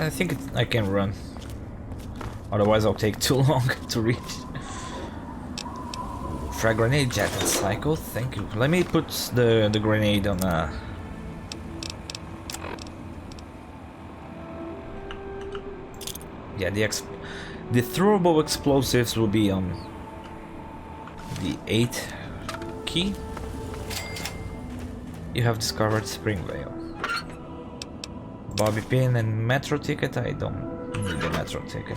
I think I can run. Otherwise I'll take too long to reach. Frag grenade, jacket cycle, thank you. Let me put the grenade on yeah, the throwable explosives will be on the 8th key. You have discovered Spring Vale. Bobby pin and metro ticket. I don't need the metro ticket.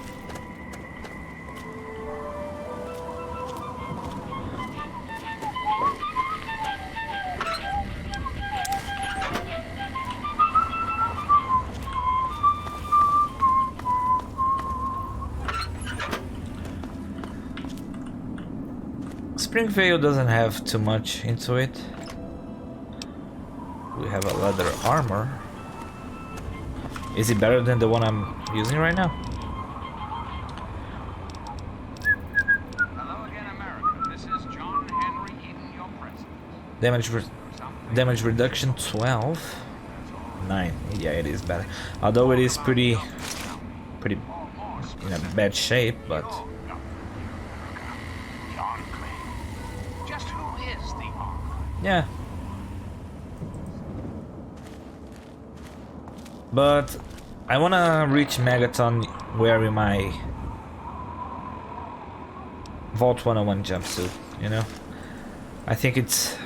Spring Vale doesn't have too much into it. We have a leather armor. Is it better than the one I'm using right now? Hello again, America. This is John Henry Eden, your president. Damage reduction 12. 9. Yeah, it is better. Although it is pretty in a bad shape, but Just who is the armor? yeah. But I wanna reach Megaton wearing my Vault 101 jumpsuit, you know? I think it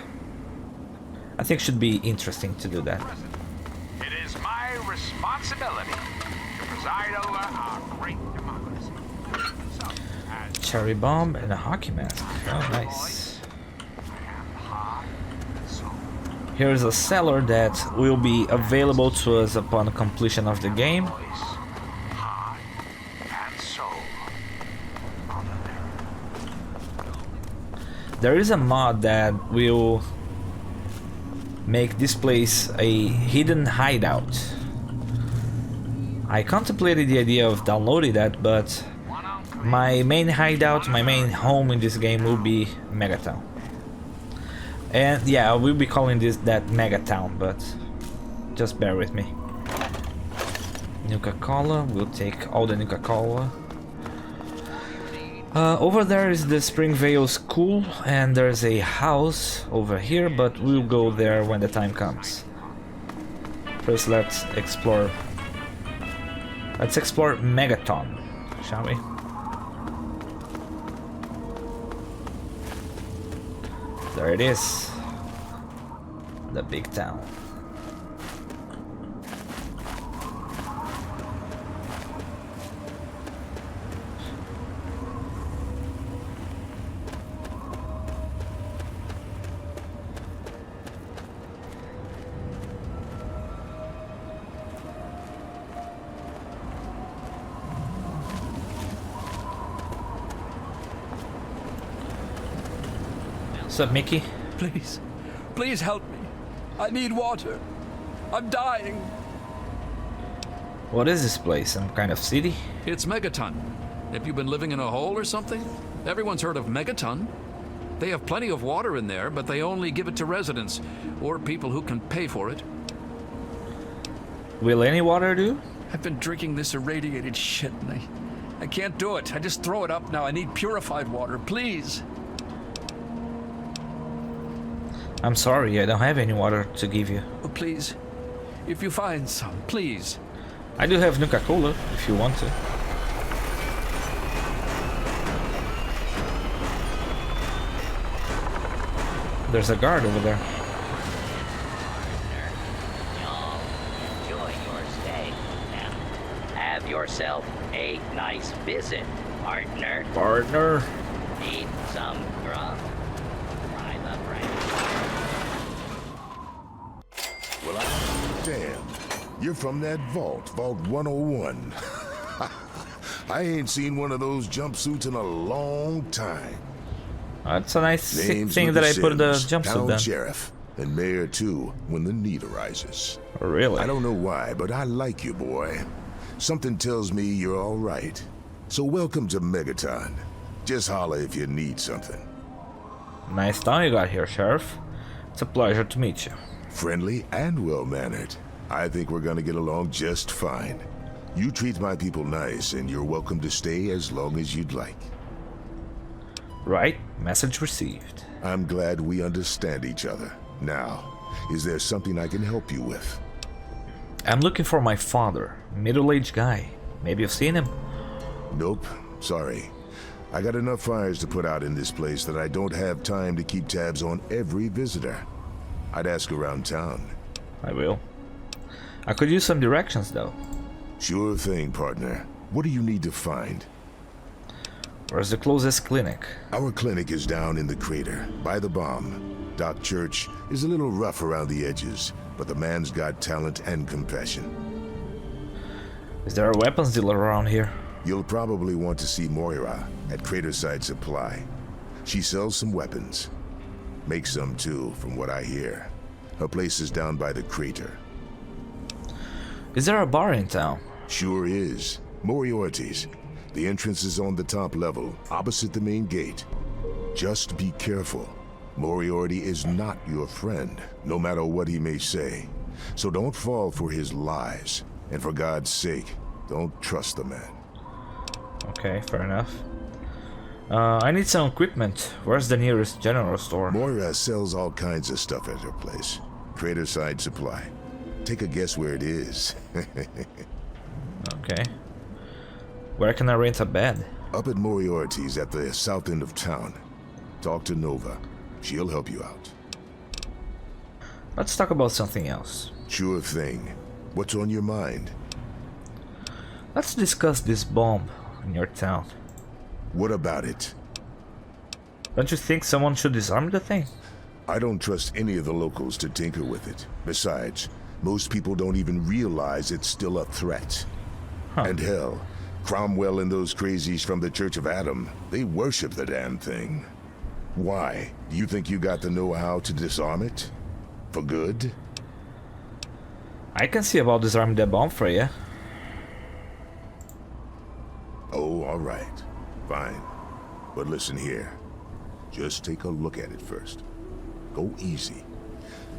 should be interesting to do that. It is my responsibility to preside over our great democracy. So, as Cherry bomb and a hockey mask. Oh, nice. Here is a cellar that will be available to us upon completion of the game. heart, and soul. There is a mod that will make this place a hidden hideout. I contemplated the idea of downloading that, but my main hideout, my main home in this game will be Megaton. And yeah, I will be calling that Megaton, but just bear with me. Nuka-Cola, we'll take all the Nuka-Cola. Over there is the Spring Vale School, and there's a house over here, but we'll go there when the time comes. First, let's explore Megaton, shall we? There it is, the big town. What's up, Mickey? Please, please help me. I need water. I'm dying. What is this place? Some kind of city? It's Megaton. Have you been living in a hole or something? Everyone's heard of Megaton. They have plenty of water in there, but they only give it to residents or people who can pay for it. Will any water do? I've been drinking this irradiated shit and I can't do it. I just throw it up now. I need purified water, please. I'm sorry, I don't have any water to give you. Oh, please. If you find some, please. I do have Nuka-Cola, if you want to. There's a guard over there. Y'all enjoy your stay. Now, have yourself a nice visit, partner. Partner. Need some grub? Try the bread. Damn, you're from that Vault 101. I ain't seen one of those jumpsuits in a long time. That's a nice Name's thing that I put the Sims, jumpsuit town down. sheriff, and mayor too, when the need arises. Really? I don't know why, but I like you, boy. Something tells me you're all right. So welcome to Megaton. Just holler if you need something. Nice town you got here, Sheriff. It's a pleasure to meet you. Friendly and well-mannered. I think we're gonna get along just fine. You treat my people nice, and you're welcome to stay as long as you'd like. Right, message received. I'm glad we understand each other. Now, is there something I can help you with? I'm looking for my father, middle-aged guy. Maybe you've seen him? Nope, sorry. I got enough fires to put out in this place that I don't have time to keep tabs on every visitor. I'd ask around town. I will. I could use some directions though. Sure thing, partner. What do you need to find? Where's the closest clinic? Our clinic is down in the crater, by the bomb. Doc Church is a little rough around the edges, but the man's got talent and compassion. Is there a weapons dealer around here? You'll probably want to see Moira at Craterside Supply. She sells some weapons. Makes some too, from what I hear. Her place is down by the crater. Is there a bar in town? Sure is. Moriarty's. The entrance is on the top level, opposite the main gate. Just be careful. Moriarty is not your friend, no matter what he may say. So don't fall for his lies. And for God's sake, don't trust the man. Okay, fair enough. I need some equipment. Where's the nearest general store? Moira sells all kinds of stuff at her place. Craterside Supply. Take a guess where it is. Okay. Where can I rent a bed? Up at Moriarty's at the south end of town. Talk to Nova. She'll help you out. Let's talk about something else. Sure thing. What's on your mind? Let's discuss this bomb in your town. What about it? Don't you think someone should disarm the thing? I don't trust any of the locals to tinker with it. Besides, most people don't even realize it's still a threat. Huh. And hell, Cromwell and those crazies from the Church of Adam, they worship the damn thing. Why? Do you think you got the know-how to disarm it? For good? I can see about disarming the bomb for you. Oh, all right. Fine. But listen here. Just take a look at it first. Go easy.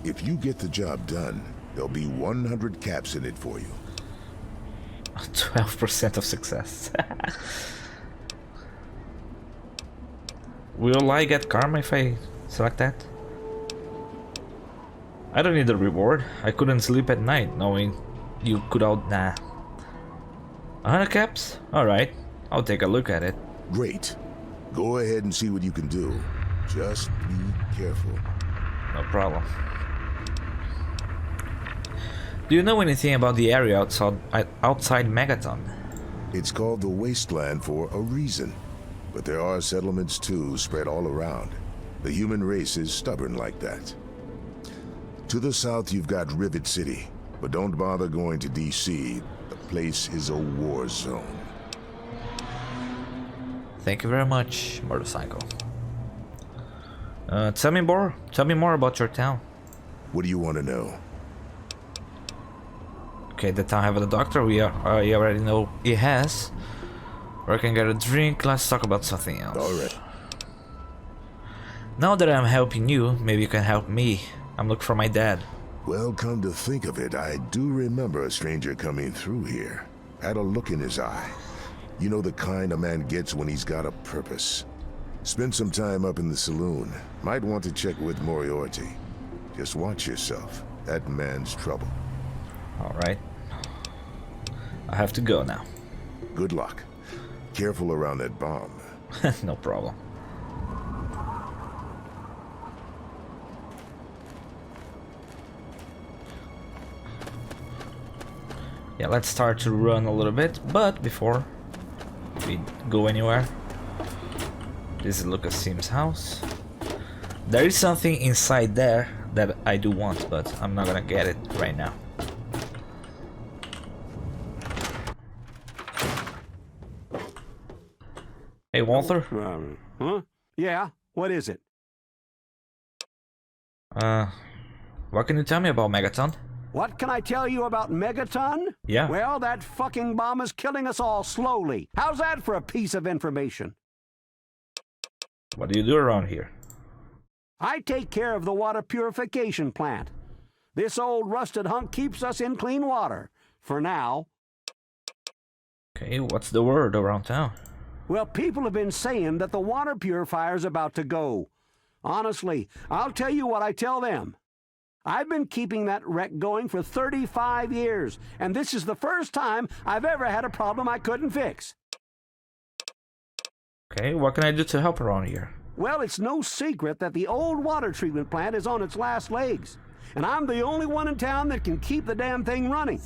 If you get the job done, there'll be 100 caps in it for you. 12% of success. Will I get karma if I select that? I don't need a reward. I couldn't sleep at night knowing you could out. Nah. 100 caps? Alright. I'll take a look at it. Great. Go ahead and see what you can do. Just be careful. No problem. Do you know anything about the area outside Megaton? It's called the Wasteland for a reason. But there are settlements too, spread all around. The human race is stubborn like that. To the south you've got Rivet City, but don't bother going to DC. The place is a war zone. Thank you very much, motorcycle. Tell me more about your town. What do you want to know? Okay, the town have a doctor. You already know it has. Where I can get a drink. Let's talk about something else. All right. Now that I'm helping you, maybe you can help me. I'm looking for my dad. Well, come to think of it, I do remember a stranger coming through here. Had a look in his eye. You know the kind a man gets when he's got a purpose. Spend some time up in the saloon. Might want to check with Moriarty. Just watch yourself. That man's trouble. Alright. I have to go now. Good luck. Careful around that bomb. No problem. Yeah, let's start to run a little bit, but before we go anywhere, this is Lucas Sim's house. There is something inside there that I do want, but I'm not gonna get it right now. Hey, Walter. Huh? Yeah, what is it? What can you tell me about Megaton? What can I tell you about Megaton? Yeah. Well, that fucking bomb is killing us all slowly. How's that for a piece of information? What do you do around here? I take care of the water purification plant. This old rusted hunk keeps us in clean water. For now. Okay, what's the word around town? Well, people have been saying that the water purifier's about to go. Honestly, I'll tell you what I tell them. I've been keeping that wreck going for 35 years, and this is the first time I've ever had a problem I couldn't fix. Okay, what can I do to help around here? Well, it's no secret that the old water treatment plant is on its last legs, and I'm the only one in town that can keep the damn thing running.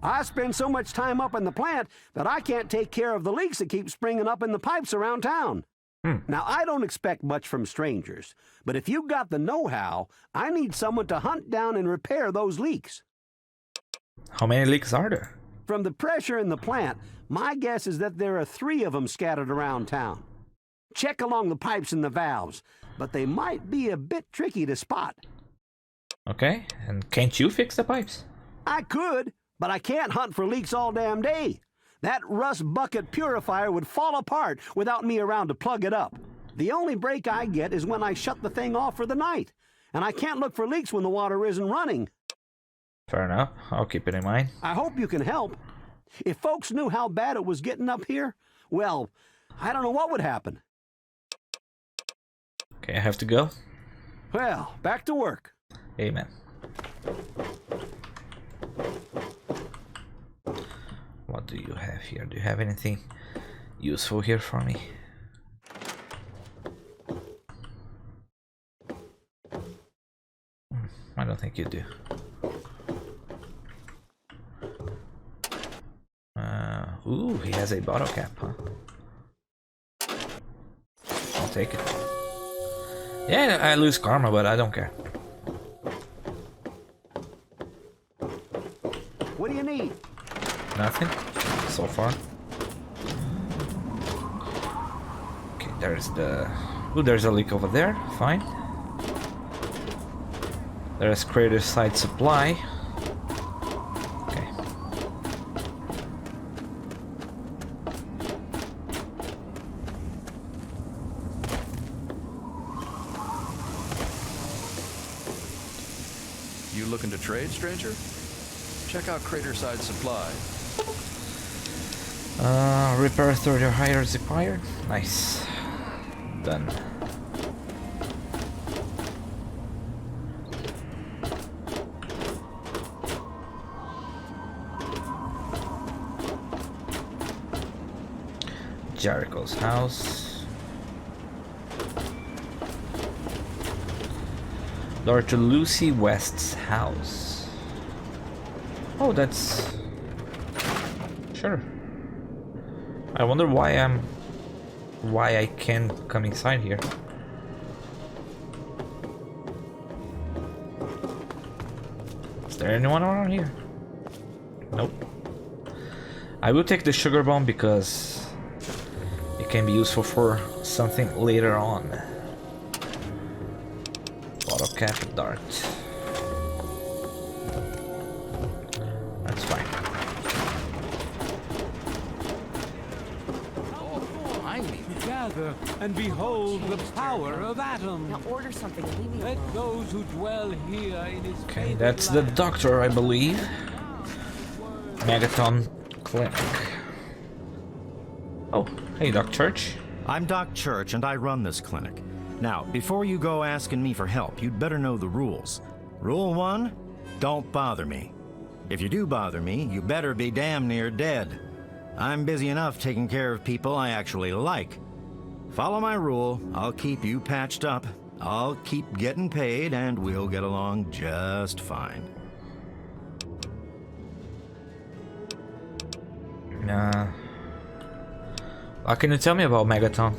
I spend so much time up in the plant that I can't take care of the leaks that keep springing up in the pipes around town. Now, I don't expect much from strangers, but if you got the know-how, I need someone to hunt down and repair those leaks. How many leaks are there? From the pressure in the plant, my guess is that there are 3 of them scattered around town. Check along the pipes and the valves, but they might be a bit tricky to spot. Okay, and can't you fix the pipes? I could, but I can't hunt for leaks all damn day. That rust bucket purifier would fall apart without me around to plug it up. The only break I get is when I shut the thing off for the night, and I can't look for leaks when the water isn't running. Fair enough, I'll keep it in mind. I hope you can help. If folks knew how bad it was getting up here, well, I don't know what would happen. Okay, I have to go. Well, back to work. Amen. What do you have here? Do you have anything useful here for me? I don't think you do. Ooh, he has a bottle cap, huh? I'll take it. Yeah, I lose karma, but I don't care. What do you need? Nothing so far. Okay, there's the... Ooh, there's a leak over there. Fine. There's crater side supply. Okay. You looking to trade, stranger? Check out Craterside Supply. Repair 30 or higher is required. Nice. Done. Jericho's house. Door to Lucy West's house. Oh, that's... Sure. I wonder why I can't come inside here. Is there anyone around here? Nope. I will take the sugar bomb because it can be useful for something later on. Bottle cap, dart. That's fine. Gather and behold the power of atoms. Now order something and leave me Let alone. those who dwell here in his Okay, favored that's the land doctor, I believe. Megaton Clinic. Oh, hey, Doc Church. I'm Doc Church, and I run this clinic. Now, before you go asking me for help, you'd better know the rules. Rule 1, don't bother me. If you do bother me, you better be damn near dead. I'm busy enough taking care of people I actually like. Follow my rule, I'll keep you patched up, I'll keep getting paid, and we'll get along just fine. What can you tell me about Megaton?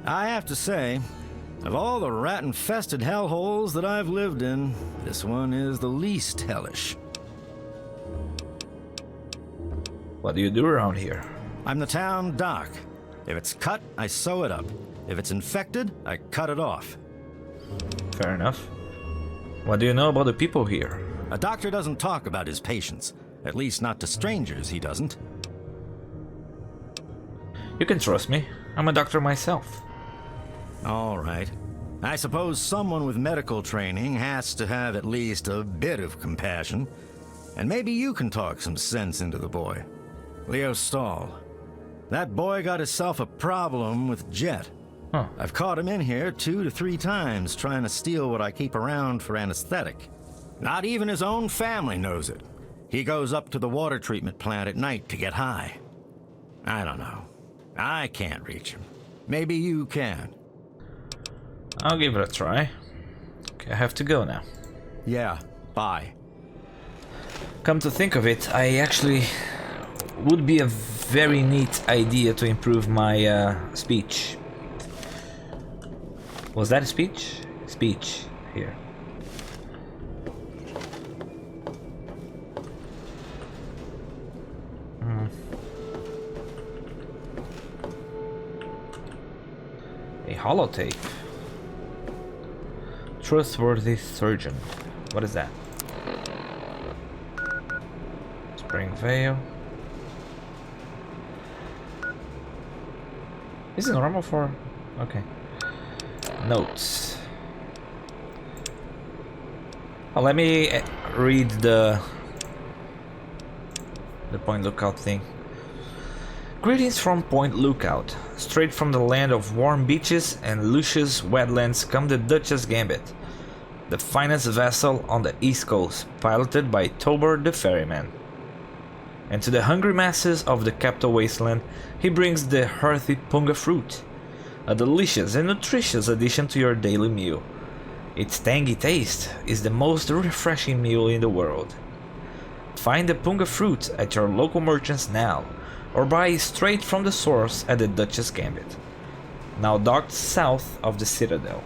I have to say, of all the rat-infested hellholes that I've lived in, this one is the least hellish. What do you do around here? I'm the town doc. If it's cut, I sew it up. If it's infected, I cut it off. Fair enough. What do you know about the people here? A doctor doesn't talk about his patients. At least not to strangers, he doesn't. You can trust me. I'm a doctor myself. All right. I suppose someone with medical training has to have at least a bit of compassion. And maybe you can talk some sense into the boy. Leo Stahl. That boy got himself a problem with Jet. Huh. I've caught him in here 2 to 3 times trying to steal what I keep around for anesthetic. Not even his own family knows it. He goes up to the water treatment plant at night to get high. I don't know. I can't reach him. Maybe you can. I'll give it a try. Okay, I have to go now. Yeah, bye. Come to think of it, I actually would be a very neat idea to improve my speech. Was that a speech? Speech here. A holotape. Trustworthy surgeon. What is that? Spring Veil. Is it normal for... Okay. Notes. Oh, let me read the Point Lookout thing. Greetings from Point Lookout. Straight from the land of warm beaches and luscious wetlands come the Duchess Gambit, the finest vessel on the East Coast, piloted by Tober the Ferryman. And to the hungry masses of the capital wasteland, he brings the hearty punga fruit, a delicious and nutritious addition to your daily meal. Its tangy taste is the most refreshing meal in the world. Find the punga fruit at your local merchants now, or buy straight from the source at the Duchess Gambit, now docked south of the Citadel.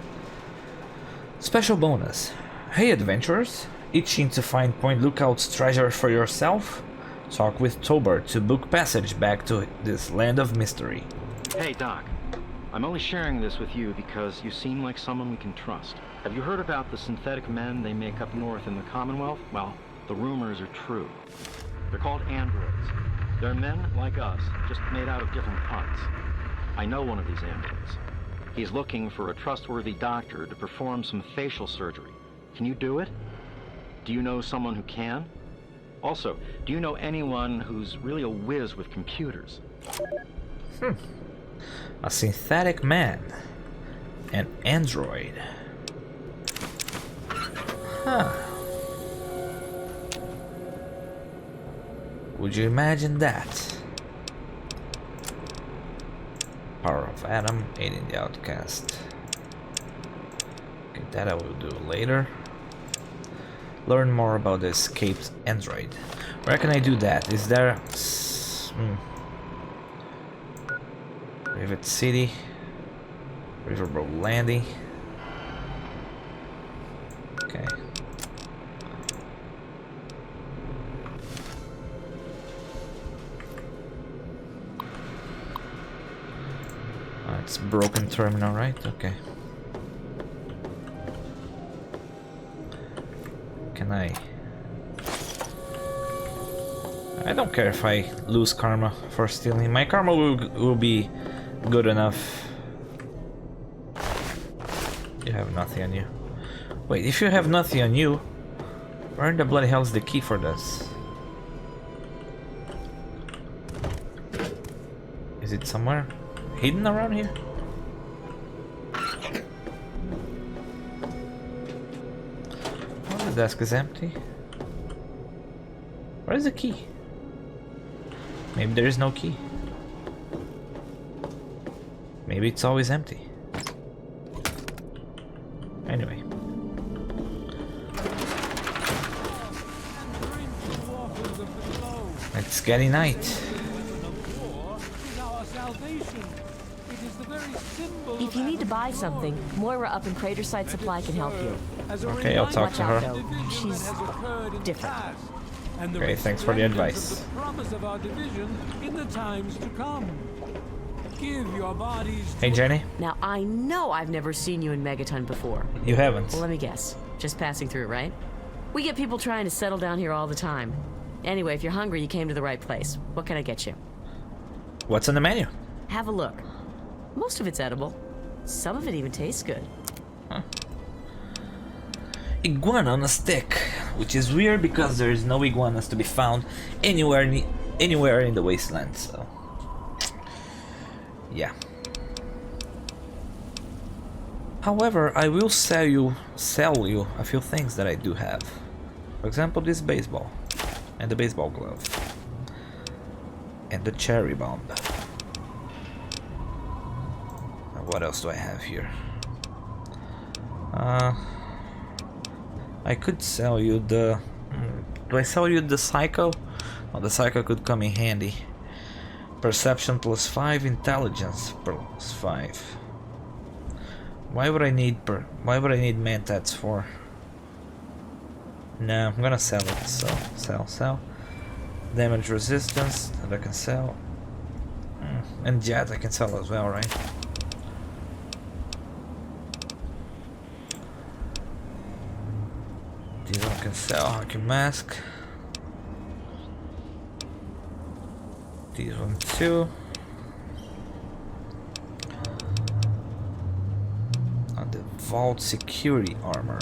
Special bonus. Hey adventurers, itching to find Point Lookout's treasure for yourself? Talk with Tober to book passage back to this land of mystery. Hey, Doc. I'm only sharing this with you because you seem like someone we can trust. Have you heard about the synthetic men they make up north in the Commonwealth? Well, the rumors are true. They're called androids. They're men like us, just made out of different parts. I know one of these androids. He's looking for a trustworthy doctor to perform some facial surgery. Can you do it? Do you know someone who can? Also, do you know anyone who's really a whiz with computers? A synthetic man. An android. Huh. Would you imagine that? Power of Atom, aiding the outcast. Okay, that I will do later. Learn more about the escaped android. Where can I do that? Is there... Rivet City. Riverboat Landing. Okay. It's broken terminal, right? Okay. Can I don't care if I lose karma for stealing. My karma will be good enough. You have nothing on you. Wait, if you have nothing on you, where in the bloody hell is the key for this? Is it somewhere hidden around here? Oh, the desk is empty. Where is the key? Maybe there is no key. Maybe it's always empty. Anyway. It's getting night. If you need to buy something, Moira up in Craterside Supply can help you. Okay, I'll talk to her. She's different. Okay, thanks for the advice. Hey Jenny. Now I know I've never seen you in Megaton before. You haven't. Well, let me guess. Just passing through, right? We get people trying to settle down here all the time. Anyway, if you're hungry, you came to the right place. What can I get you? What's on the menu? Have a look. Most of it's edible. Some of it even tastes good. Huh. Iguana on a stick, which is weird because there is no iguanas to be found anywhere anywhere in the wasteland, so yeah. However, I will sell you a few things that I do have. For example, this baseball and the baseball glove and the cherry bomb. What else do I have here? I could sell you the... do I sell you the psycho? Oh, the psycho could come in handy. Perception +5, intelligence +5. Why would I need mentats for? No, I'm gonna sell it. So sell. Damage resistance that I can sell. And jet I can sell as well, right? These one can sell. Hockey mask. These one too. And the vault security armor.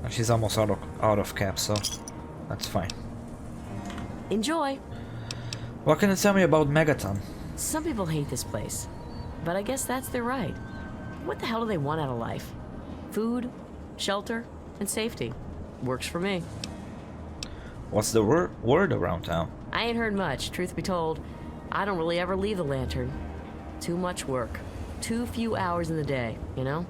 And she's almost out of cap, so that's fine. Enjoy. What can you tell me about Megaton? Some people hate this place, but I guess that's their right. What the hell do they want out of life? Food, shelter, and safety. Works for me. What's the word around town? I ain't heard much, truth be told. I don't really ever leave the lantern. Too much work. Too few hours in the day, you know?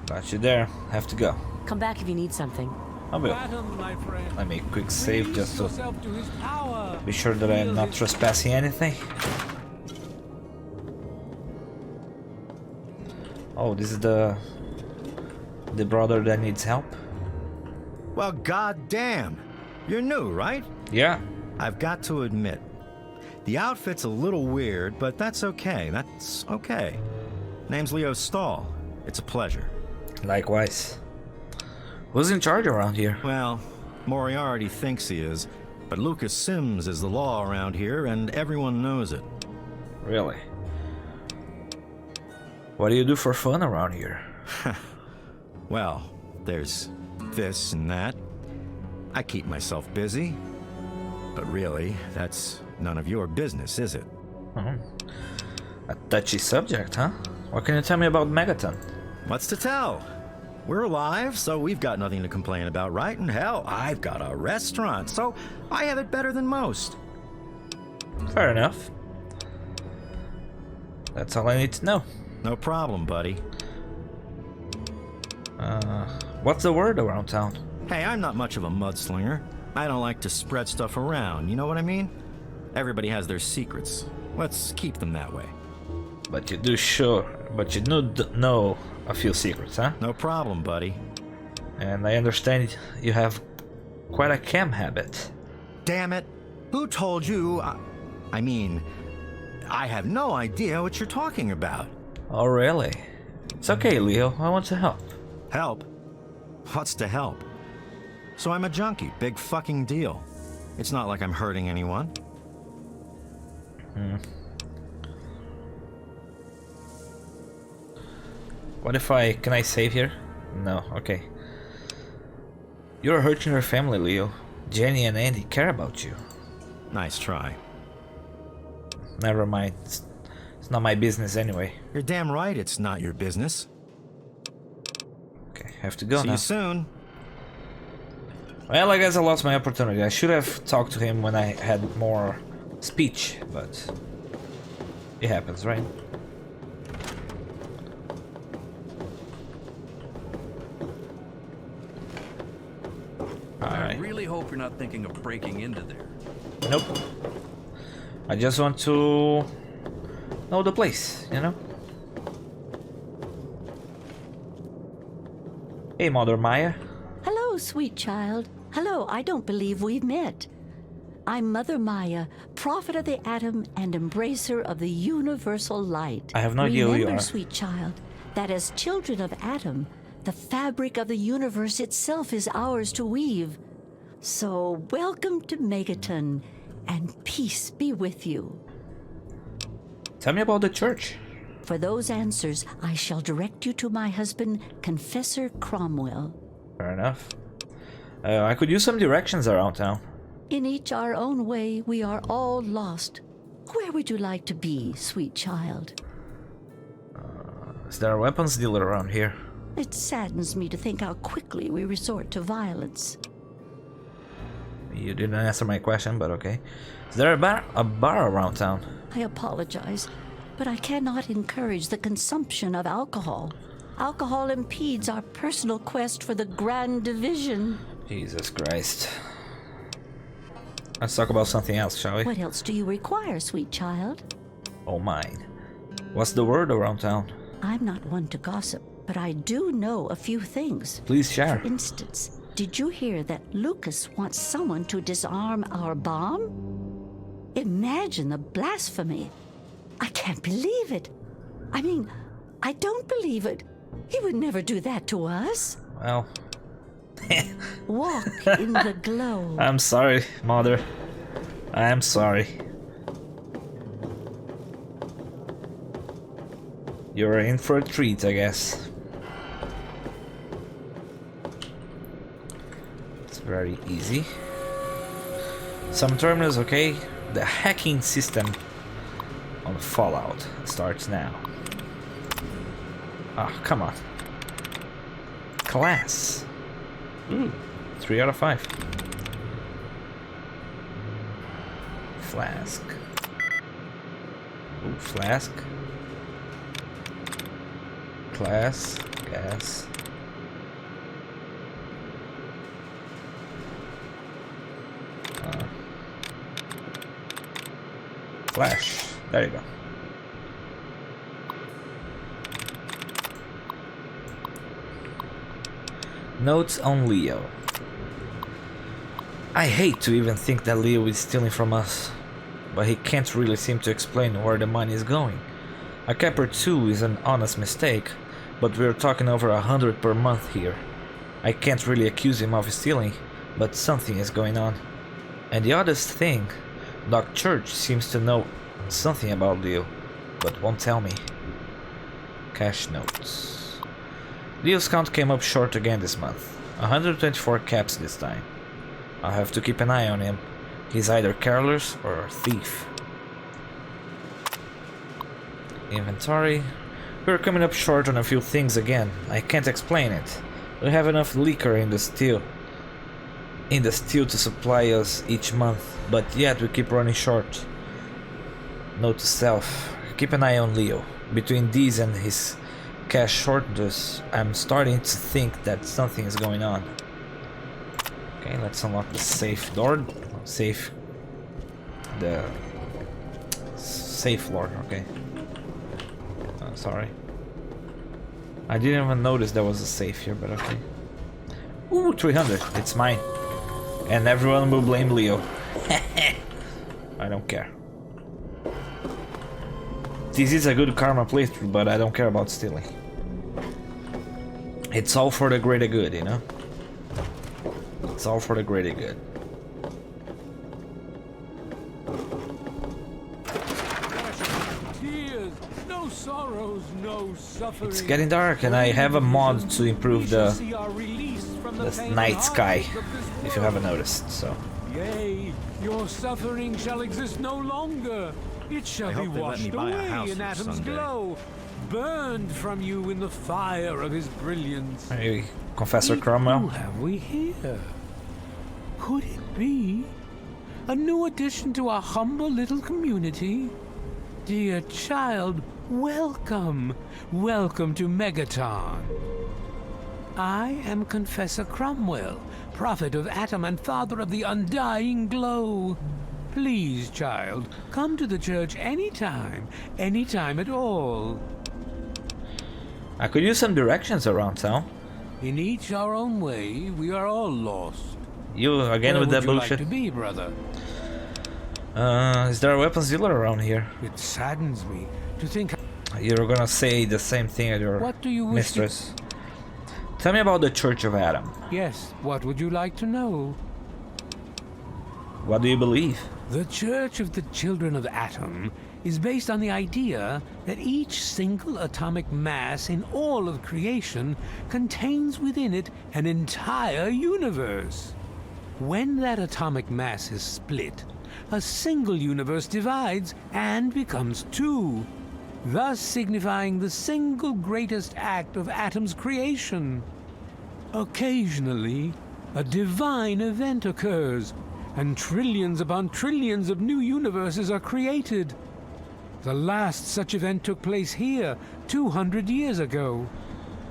Got you there. Have to go. Come back if you need something. I will. Atom, my friend. Let me quick save just to Yourself to his power. be sure that I'm not trespassing anything. Oh, this is the brother that needs help? Well, goddamn. You're new, right? Yeah. I've got to admit, the outfit's a little weird, but that's okay. That's okay. Name's Leo Stahl. It's a pleasure. Likewise. Who's in charge around here? Well, Moriarty thinks he is, but Lucas Sims is the law around here, and everyone knows it. Really? What do you do for fun around here? Well, there's this and that. I keep myself busy. But really, that's none of your business, is it? A touchy subject, huh? What can you tell me about Megaton? What's to tell? We're alive, so we've got nothing to complain about, right? And hell, I've got a restaurant, so I have it better than most. Fair enough. That's all I need to know. No problem, buddy. What's the word around town? Hey, I'm not much of a mudslinger. I don't like to spread stuff around, you know what I mean? Everybody has their secrets. Let's keep them that way. But you do know a few secrets, huh? No problem, buddy. And I understand you have quite a cam habit. Damn it. Who told you? I mean, I have no idea what you're talking about. Oh, really? It's okay, Leo. I want to help. Help? What's to help? So I'm a junkie. Big fucking deal. It's not like I'm hurting anyone. What if can I save here? No, okay. You're hurting your family, Leo. Jenny and Andy care about you. Nice try. Never mind. It's not my business anyway. You're damn right it's not your business. Okay, have to go now. See you soon. Well, I guess I lost my opportunity. I should have talked to him when I had more speech, but it happens, right? I really hope you're not thinking of breaking into there. Nope. I just want to know the place, you know? Hey, Mother Maya. Hello, sweet child. Hello, I don't believe we've met. I'm Mother Maya, prophet of the atom and embracer of the universal light. I have no idea who you are. Remember, sweet child, that as children of atom, the fabric of the universe itself is ours to weave. So welcome to Megaton, and peace be with you. Tell me about the church. For those answers, I shall direct you to my husband, Confessor Cromwell. Fair enough. I could use some directions around town. In each our own way, we are all lost. Where would you like to be, sweet child? Is there a weapons dealer around here? It saddens me to think how quickly we resort to violence. You didn't answer my question, but okay. Is there a bar around town? I apologize, but I cannot encourage the consumption of alcohol. Alcohol impedes our personal quest for the grand division. Jesus Christ. Let's talk about something else, shall we? What else do you require, sweet child? Oh, mine. What's the word around town? I'm not one to gossip, but I do know a few things. Please share. For instance, did you hear that Lucas wants someone to disarm our bomb? Imagine the blasphemy. I can't believe it. I mean, I don't believe it. He would never do that to us. Well... Walk in the glow. I'm sorry, Mother. I'm sorry. You're in for a treat, I guess. It's very easy. Some terminals, okay. The hacking system on Fallout starts now. Ah, come on. Class. Ooh, 3 out of 5. Flask. Ooh, flask. Class. Gas. Flash. There you go. Notes on Leo. I hate to even think that Leo is stealing from us, but he can't really seem to explain where the money is going. A cap or two is an honest mistake, but we're talking over 100 per month here. I can't really accuse him of stealing, but something is going on. And the oddest thing, Doc Church seems to know something about Leo, but won't tell me. Cash notes. Leo's count came up short again this month. 124 caps this time. I'll have to keep an eye on him. He's either careless or a thief. Inventory. We're coming up short on a few things again. I can't explain it. We have enough liquor in the still to supply us each month, but yet we keep running short. Note to self. Keep an eye on Leo. Between these and his cash shortages, I'm starting to think that something is going on. Okay, let's unlock the safe door. Safe. The safe floor, okay. Sorry. I didn't even notice there was a safe here, but okay. Ooh, 300. It's mine. And everyone will blame Leo. I don't care. This is a good karma playthrough, but I don't care about stealing. It's all for the greater good, you know? It's all for the greater good. Tears, no sorrows, no suffering. It's getting dark, and I have a mod to improve the night sky, if you haven't noticed, so. Yea, your suffering shall exist no longer. It shall be washed away in Atom's glow, burned from you in the fire of his brilliance. Hey, Confessor Cromwell. Who have we here? Could it be a new addition to our humble little community? Dear child, welcome. Welcome to Megaton. I am Confessor Cromwell, prophet of Atom and father of the undying glow. Please, child, come to the church anytime at all. I could use some directions around town. In each our own way, we are all lost. You again with that bullshit? Where would you like to be, brother? Is there a weapons dealer around here? It saddens me to think. You're gonna say the same thing as your What do you wish mistress. Tell me about the Church of Atom. Yes, what would you like to know? What do you believe? The Church of the Children of Atom is based on the idea that each single atomic mass in all of creation contains within it an entire universe. When that atomic mass is split, a single universe divides and becomes two, thus signifying the single greatest act of atom's creation. Occasionally, a divine event occurs, and trillions upon trillions of new universes are created. The last such event took place here 200 years ago.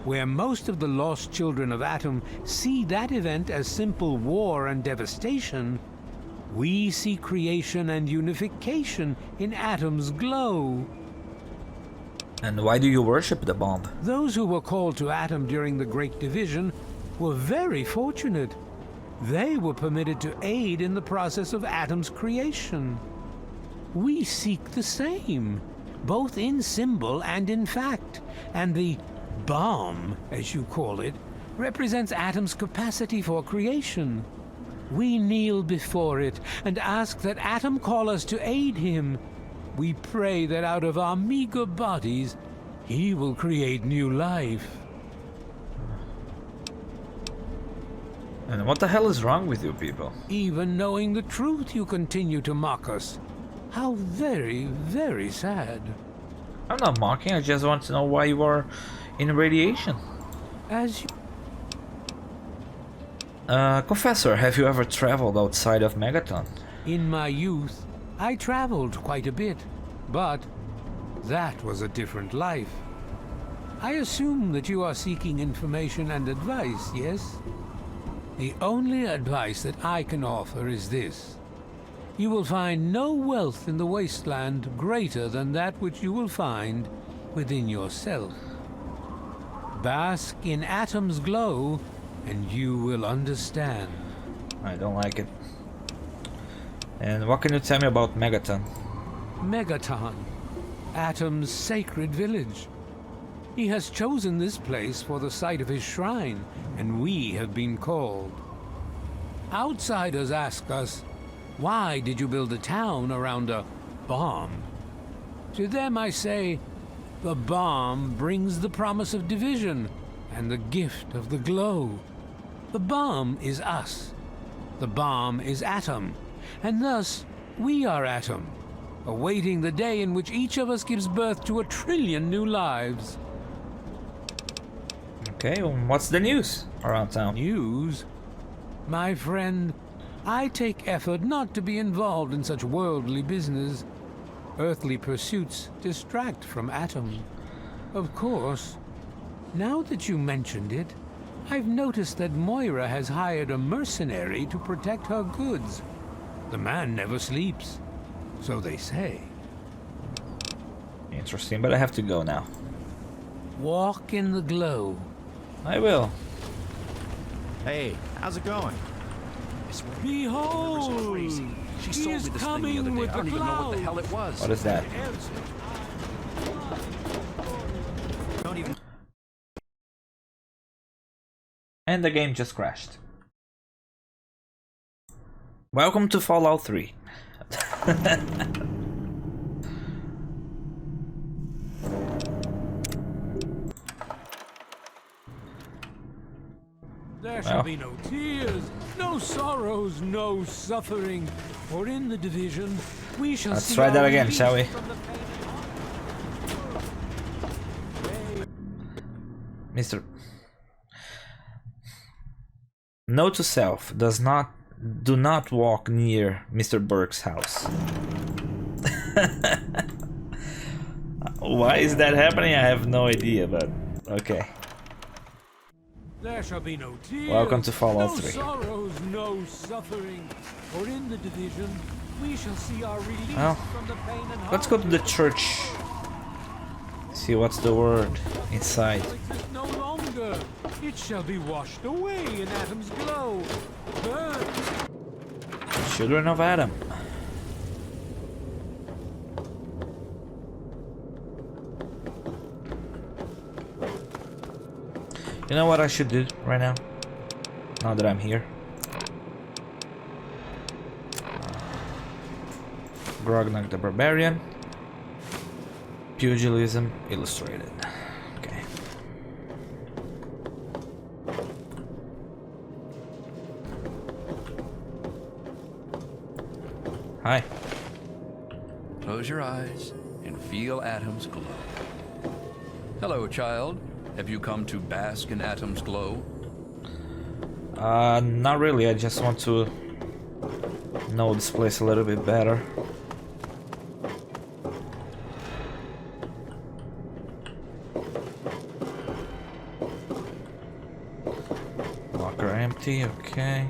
Where most of the lost children of Atom see that event as simple war and devastation, we see creation and unification in Atom's glow. And why do you worship the bomb? Those who were called to Atom during the Great Division were very fortunate. They were permitted to aid in the process of Atom's creation. We seek the same, both in symbol and in fact, and the bomb, as you call it, represents Atom's capacity for creation. We kneel before it and ask that Atom call us to aid him. We pray that out of our meager bodies, he will create new life. And what the hell is wrong with you people? Even knowing the truth, you continue to mock us. How very, very sad. I'm not mocking, I just want to know why you are in radiation. As you... Confessor, have you ever traveled outside of Megaton? In my youth, I traveled quite a bit, but that was a different life. I assume that you are seeking information and advice, yes? The only advice that I can offer is this. You will find no wealth in the wasteland greater than that which you will find within yourself. Bask in Atom's glow, and you will understand. I don't like it. And what can you tell me about Megaton? Megaton, Atom's sacred village. He has chosen this place for the site of his shrine, and we have been called. Outsiders ask us, why did you build a town around a bomb? To them I say, the bomb brings the promise of division and the gift of the glow. The bomb is us. The bomb is Atom, and thus we are Atom, awaiting the day in which each of us gives birth to 1 trillion new lives. Okay, well, what's the news around town? News? My friend, I take effort not to be involved in such worldly business. Earthly pursuits distract from Atom. Of course, now that you mentioned it, I've noticed that Moira has hired a mercenary to protect her goods. The man never sleeps, so they say. Interesting, but I have to go now. Walk in the glow. I will. Hey, how's it going? Behold! She He sold is me this thing the coming other day. with I don't the even know what the clouds. hell it was. What is that? Don't even... And the game just crashed. Welcome to Fallout 3. There shall be no tears, no sorrows, no suffering, for in the division we shall Let's see try that our again, release shall we? from the pain. Mr. Note to self: do not walk near Mr. Burke's house. Why is that happening? I have no idea, but okay. There shall be no tears, Welcome to Fallout no 3. sorrows, no suffering, for in the division we shall see our release Well, from the pain and let's go to the church. See what's the word inside. exist no longer. It shall be washed away in Atom's glow. Burn. Children of Adam. You know what I should do right now? Now that I'm here. Grognag the Barbarian. Pugilism Illustrated. Okay. Hi. Close your eyes and feel atoms glow. Hello, child. Have you come to bask in atoms glow? Not really. I just want to know this place a little bit better. Locker empty, okay.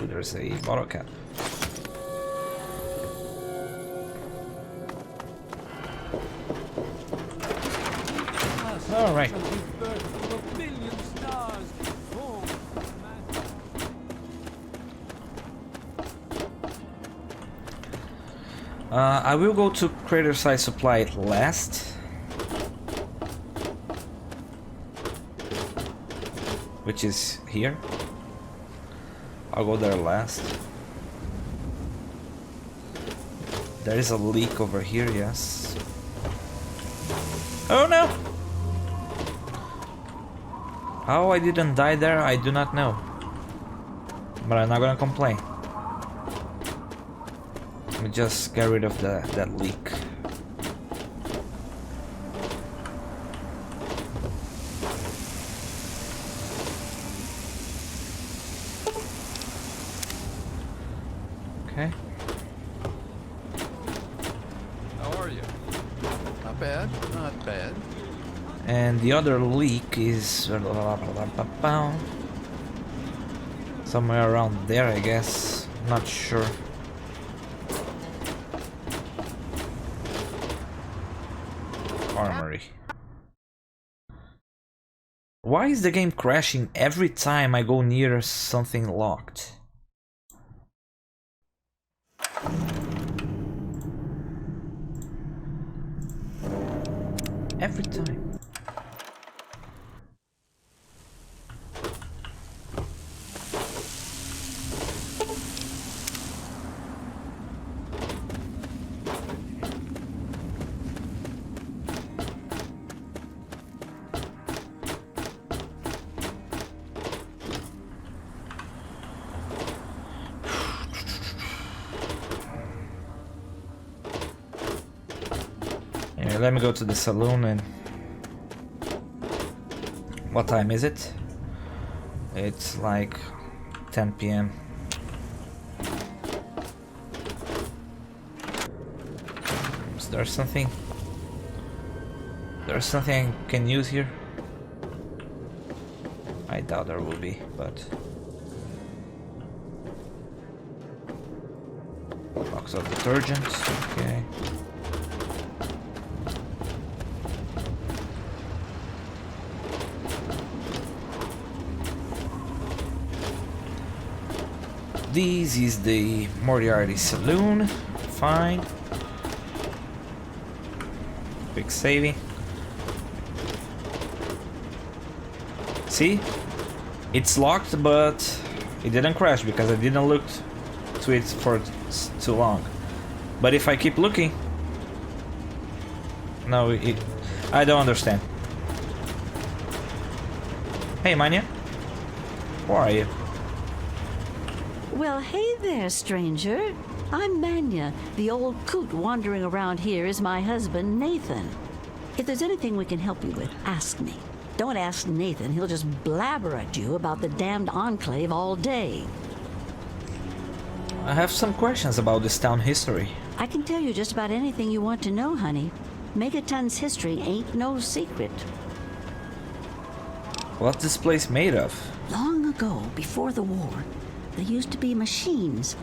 Ooh, there's a bottle cap. All right. I will go to crater size supply last. Which is here. I'll go there last. There is a leak over here, yes. Oh no! How I didn't die there, I do not know. But I'm not gonna complain. Let me just get rid of that leak. Okay. How are you? Not bad, not bad. And the other leak is somewhere around there, I guess. Not sure. Armory. Why is the game crashing every time I go near something locked? Every time. Let me go to the saloon. And what time is it? It's like 10 p.m. Is there something? There's something I can use here? I doubt there will be, but box of detergents, okay. This is the Moriarty Saloon. Fine. Quick saving. See? It's locked, but it didn't crash because I didn't look to it for too long. But if I keep looking... No, I don't understand. Hey, Manya. Who are you? Well, hey there, stranger. I'm Manya. The old coot wandering around here is my husband, Nathan. If there's anything we can help you with, ask me. Don't ask Nathan. He'll just blabber at you about the damned Enclave all day. I have some questions about this town history. I can tell you just about anything you want to know, honey. Megaton's history ain't no secret. What's this place made of? Long ago, before the war, there used to be machines.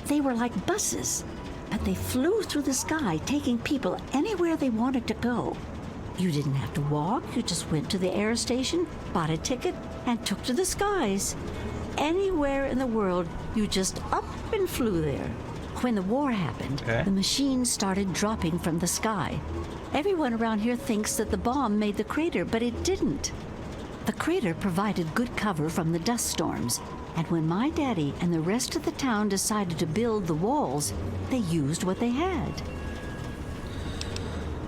They were like buses, but they flew through the sky, taking people anywhere they wanted to go. You didn't have to walk, you just went to the air station, bought a ticket, and took to the skies. Anywhere in the world, you just up and flew there. When the war happened, the machines started dropping from the sky. Everyone around here thinks that the bomb made the crater, but it didn't. The crater provided good cover from the dust storms, And when my daddy and the rest of the town decided to build the walls, they used what they had.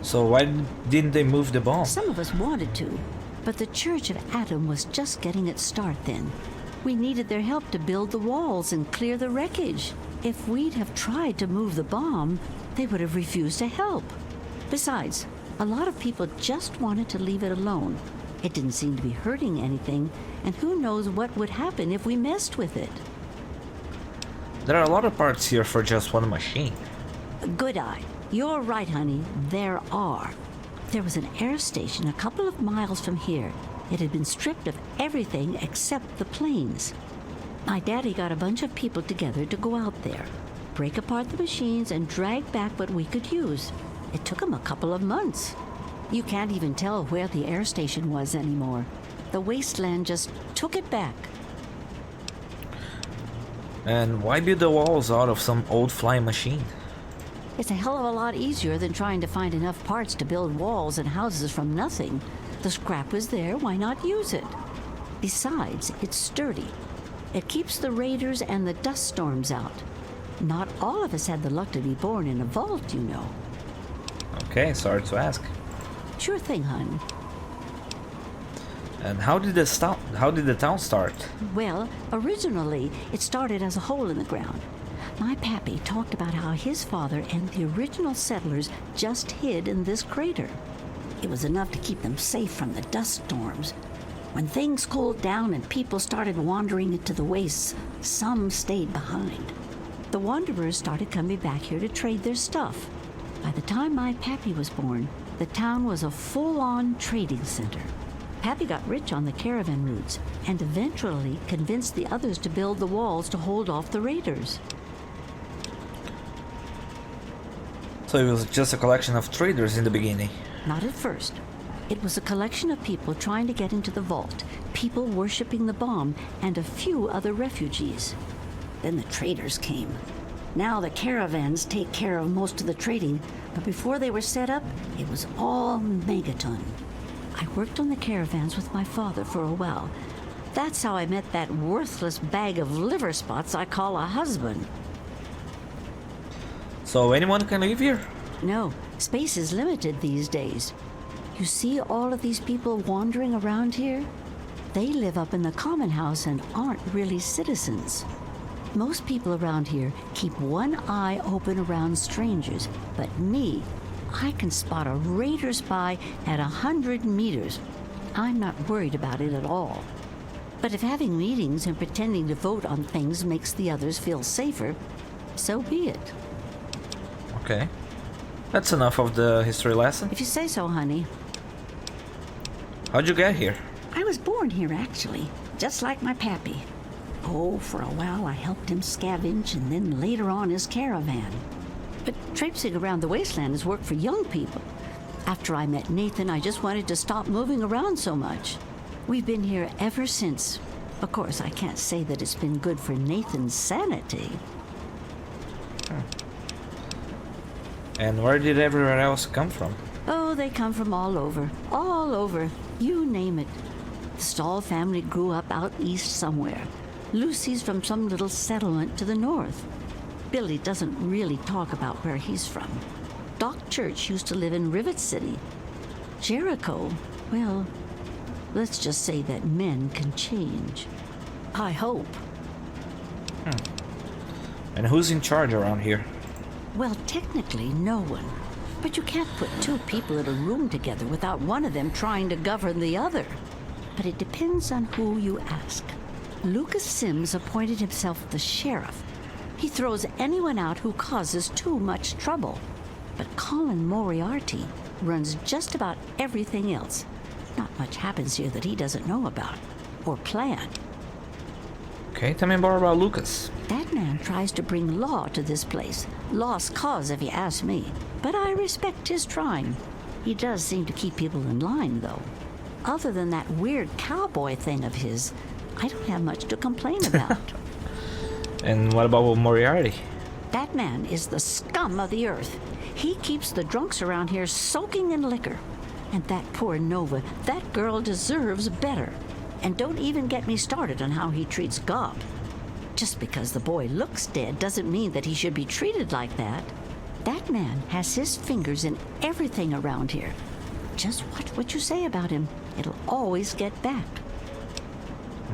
So why didn't they move the bomb? Some of us wanted to, but the Church of Atom was just getting its start then. We needed their help to build the walls and clear the wreckage. If we'd have tried to move the bomb, they would have refused to help. Besides, a lot of people just wanted to leave it alone. It didn't seem to be hurting anything, and who knows what would happen if we messed with it. There are a lot of parts here for just one machine. Good eye. You're right, honey. There are. There was an air station a couple of miles from here. It had been stripped of everything except the planes. My daddy got a bunch of people together to go out there, break apart the machines, and drag back what we could use. It took him a couple of months. You can't even tell where the air station was anymore. The wasteland just took it back. And why build the walls out of some old flying machine? It's a hell of a lot easier than trying to find enough parts to build walls and houses from nothing. The scrap was there, why not use it? Besides, it's sturdy. It keeps the raiders and the dust storms out. Not all of us had the luck to be born in a vault, you know. Okay, sorry to ask. Sure thing, hon. And how did the town start? Well, originally, it started as a hole in the ground. My pappy talked about how his father and the original settlers just hid in this crater. It was enough to keep them safe from the dust storms. When things cooled down and people started wandering into the wastes, some stayed behind. The wanderers started coming back here to trade their stuff. By the time my pappy was born, the town was a full-on trading center. Pappy got rich on the caravan routes and eventually convinced the others to build the walls to hold off the raiders. So it was just a collection of traders in the beginning? Not at first. It was a collection of people trying to get into the vault, people worshipping the bomb, and a few other refugees. Then the traders came. Now the caravans take care of most of the trading, but before they were set up, it was all Megaton. I worked on the caravans with my father for a while. That's how I met that worthless bag of liver spots I call a husband. So anyone can live here? No, space is limited these days. You see all of these people wandering around here? They live up in the common house and aren't really citizens. Most people around here keep one eye open around strangers, but me, I can spot a raider spy at 100 meters. I'm not worried about it at all. But if having meetings and pretending to vote on things makes the others feel safer, so be it. Okay. That's enough of the history lesson. If you say so, honey. How'd you get here? I was born here, actually, just like my pappy. Oh, for a while I helped him scavenge and then later on his caravan. But traipsing around the wasteland is work for young people. After I met Nathan, I just wanted to stop moving around so much. We've been here ever since. Of course, I can't say that it's been good for Nathan's sanity. And where did everyone else come from? Oh, they come from all over. All over. You name it. The Stahl family grew up out east somewhere. Lucy's from some little settlement to the north. Billy doesn't really talk about where he's from. Doc Church used to live in Rivet City. Jericho, well, let's just say that men can change. I hope. And who's in charge around here? Well, technically, no one. But you can't put two people in a room together without one of them trying to govern the other. But it depends on who you ask. Lucas Sims appointed himself the sheriff. He throws anyone out who causes too much trouble. But Colin Moriarty runs just about everything else. Not much happens here that he doesn't know about or plan. Okay, tell me more about Lucas. That man tries to bring law to this place. Lost cause, if you ask me. But I respect his trying. He does seem to keep people in line, though. Other than that weird cowboy thing of his, I don't have much to complain about. And what about Moriarty? That man is the scum of the earth. He keeps the drunks around here soaking in liquor. And that poor Nova, that girl deserves better. And don't even get me started on how he treats God. Just because the boy looks dead doesn't mean that he should be treated like that. That man has his fingers in everything around here. Just watch what you say about him. It'll always get back.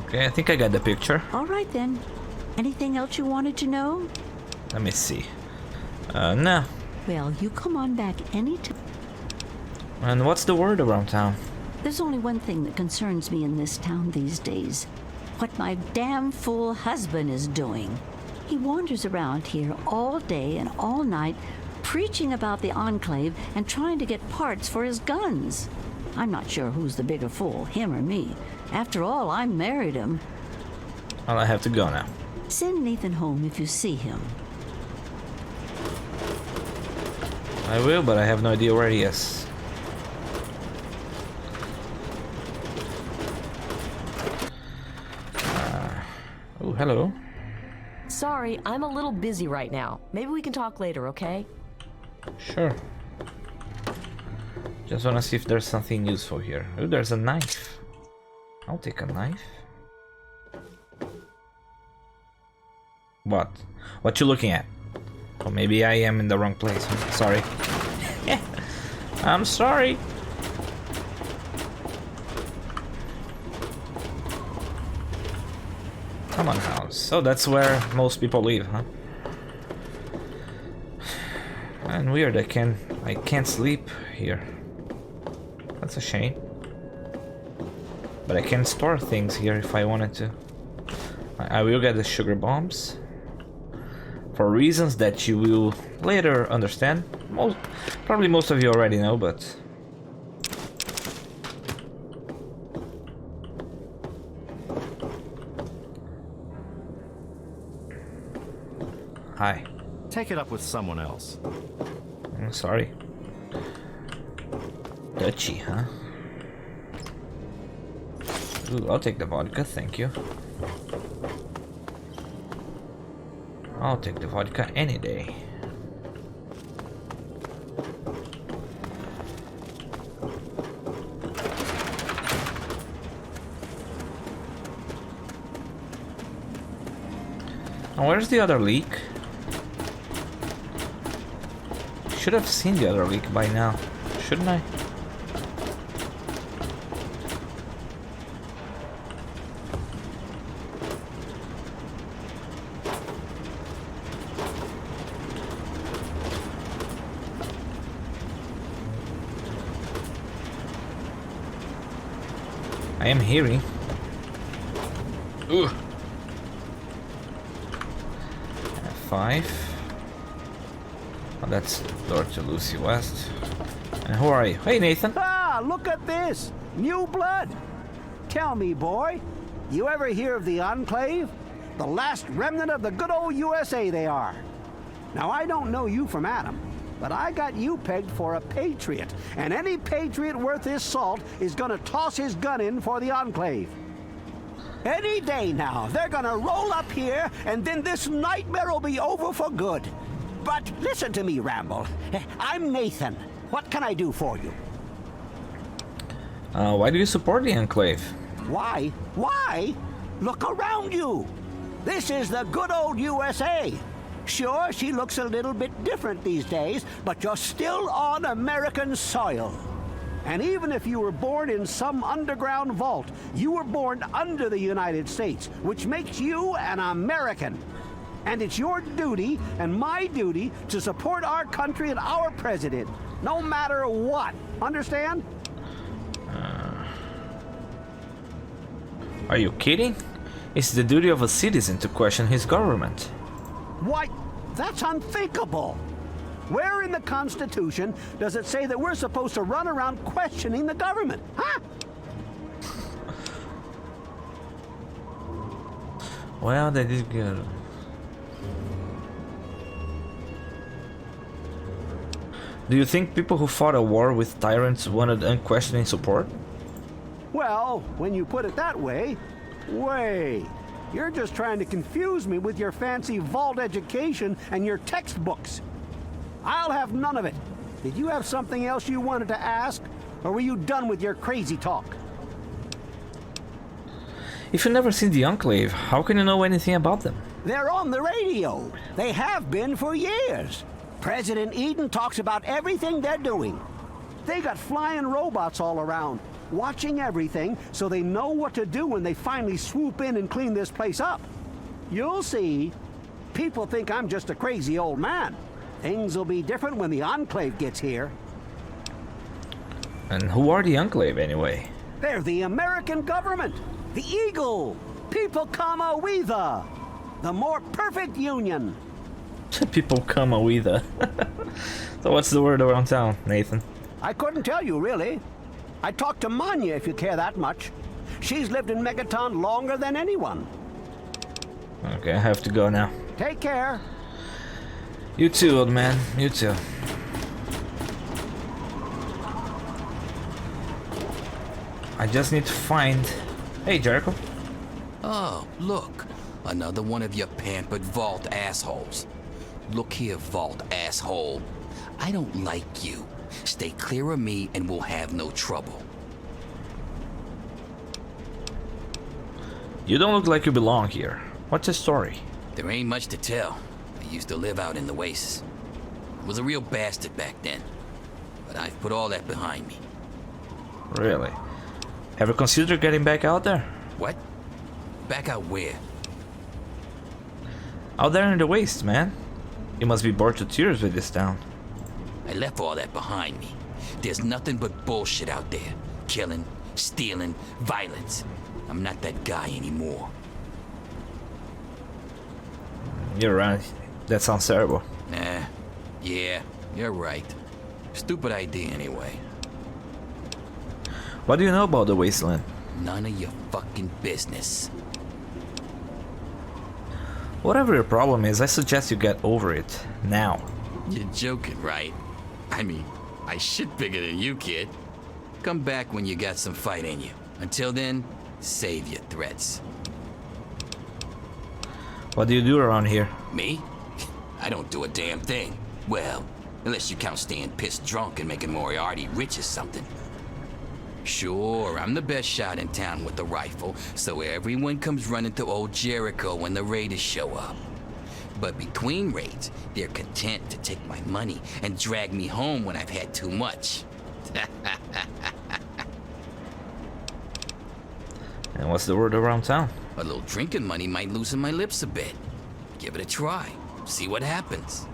Okay, I think I got the picture. All right then. Anything else you wanted to know? Let me see. No. Well, you come on back anytime. And what's the word around town? There's only one thing that concerns me in this town these days. What my damn fool husband is doing. He wanders around here all day and all night, preaching about the Enclave and trying to get parts for his guns. I'm not sure who's the bigger fool, him or me. After all, I married him. Well, I have to go now. Send Nathan home if you see him. I will, but I have no idea where he is. Oh, hello. Sorry, I'm a little busy right now. Maybe we can talk later, okay? Sure. Just wanna see if there's something useful here. Oh, there's a knife. I'll take a knife. What? What you looking at? Oh, maybe I am in the wrong place. Sorry. I'm sorry. Come on, house. So that's where most people live, huh? And weird, I can't sleep here. That's a shame. But I can store things here if I wanted to. I will get the sugar bombs. For reasons that you will later understand. Probably most of you already know, but... Hi. Take it up with someone else. I'm sorry. Dutchy, huh? Ooh, I'll take the vodka, thank you. I'll take the vodka any day. Now, where's the other leak? Should have seen the other leak by now, shouldn't I? I am hearing. Ugh. F5. Oh, that's door to Lucy West. And who are you? Hey, Nathan. Ah, look at this! New blood! Tell me, boy, you ever hear of the Enclave? The last remnant of the good old USA they are. Now, I don't know you from Adam, but I got you pegged for a patriot, and any patriot worth his salt is gonna toss his gun in for the Enclave. Any day now, they're gonna roll up here, and then this nightmare will be over for good. But listen to me, Ramble. I'm Nathan. What can I do for you? Why do you support the Enclave? Why? Why? Look around you. This is the good old USA. Sure, she looks a little bit different these days, but you're still on American soil. And even if you were born in some underground vault, you were born under the United States, which makes you an American. And it's your duty and my duty to support our country and our president, no matter what. Understand? Are you kidding? It's the duty of a citizen to question his government. Why, that's unthinkable. Where in the Constitution does it say that we're supposed to run around questioning the government? Huh? Well, that is good. Do you think people who fought a war with tyrants wanted unquestioning support? Well, when you put it that way, you're just trying to confuse me with your fancy vault education and your textbooks. I'll have none of it. Did you have something else you wanted to ask, or were you done with your crazy talk? If you've never seen the Enclave, how can you know anything about them? They're on the radio. They have been for years. President Eden talks about everything they're doing. They got flying robots all around, watching everything so they know what to do when they finally swoop in and clean this place up. You'll see. People think I'm just a crazy old man. Things will be different when the Enclave gets here. And who are the Enclave anyway? They're the American government. The Eagle. People comma Wylde. The more perfect union. People come with her. So what's the word around town, Nathan? I couldn't tell you, really. I talked to Manya if you care that much. She's lived in Megaton longer than anyone. Okay, I have to go now. Take care. You too, old man. You too. I just need to find... Hey, Jericho. Oh, look. Another one of your pampered vault assholes. Look here, vault asshole. I don't like you. Stay clear of me and we'll have no trouble. You don't look like you belong here. What's the story? There ain't much to tell. I used to live out in the wastes. I was a real bastard back then. But I've put all that behind me. Really? Ever considered getting back out there? What? Back out where? Out there in the waste, man. You must be bored to tears with this town. I left all that behind me. There's nothing but bullshit out there. Killing, stealing, violence. I'm not that guy anymore. You're right. That sounds terrible. Nah. Yeah, you're right. Stupid idea anyway. What do you know about the wasteland? None of your fucking business. Whatever your problem is, I suggest you get over it. Now. You're joking, right? I mean, I shit bigger than you, kid. Come back when you got some fight in you. Until then, save your threats. What do you do around here? Me? I don't do a damn thing. Well, unless you count staying pissed drunk and making Moriarty rich or something. Sure, I'm the best shot in town with the rifle, so everyone comes running to old Jericho when the raiders show up. But between raids, they're content to take my money and drag me home when I've had too much. And what's the word around town? A little drinking money might loosen my lips a bit. Give it a try. See what happens.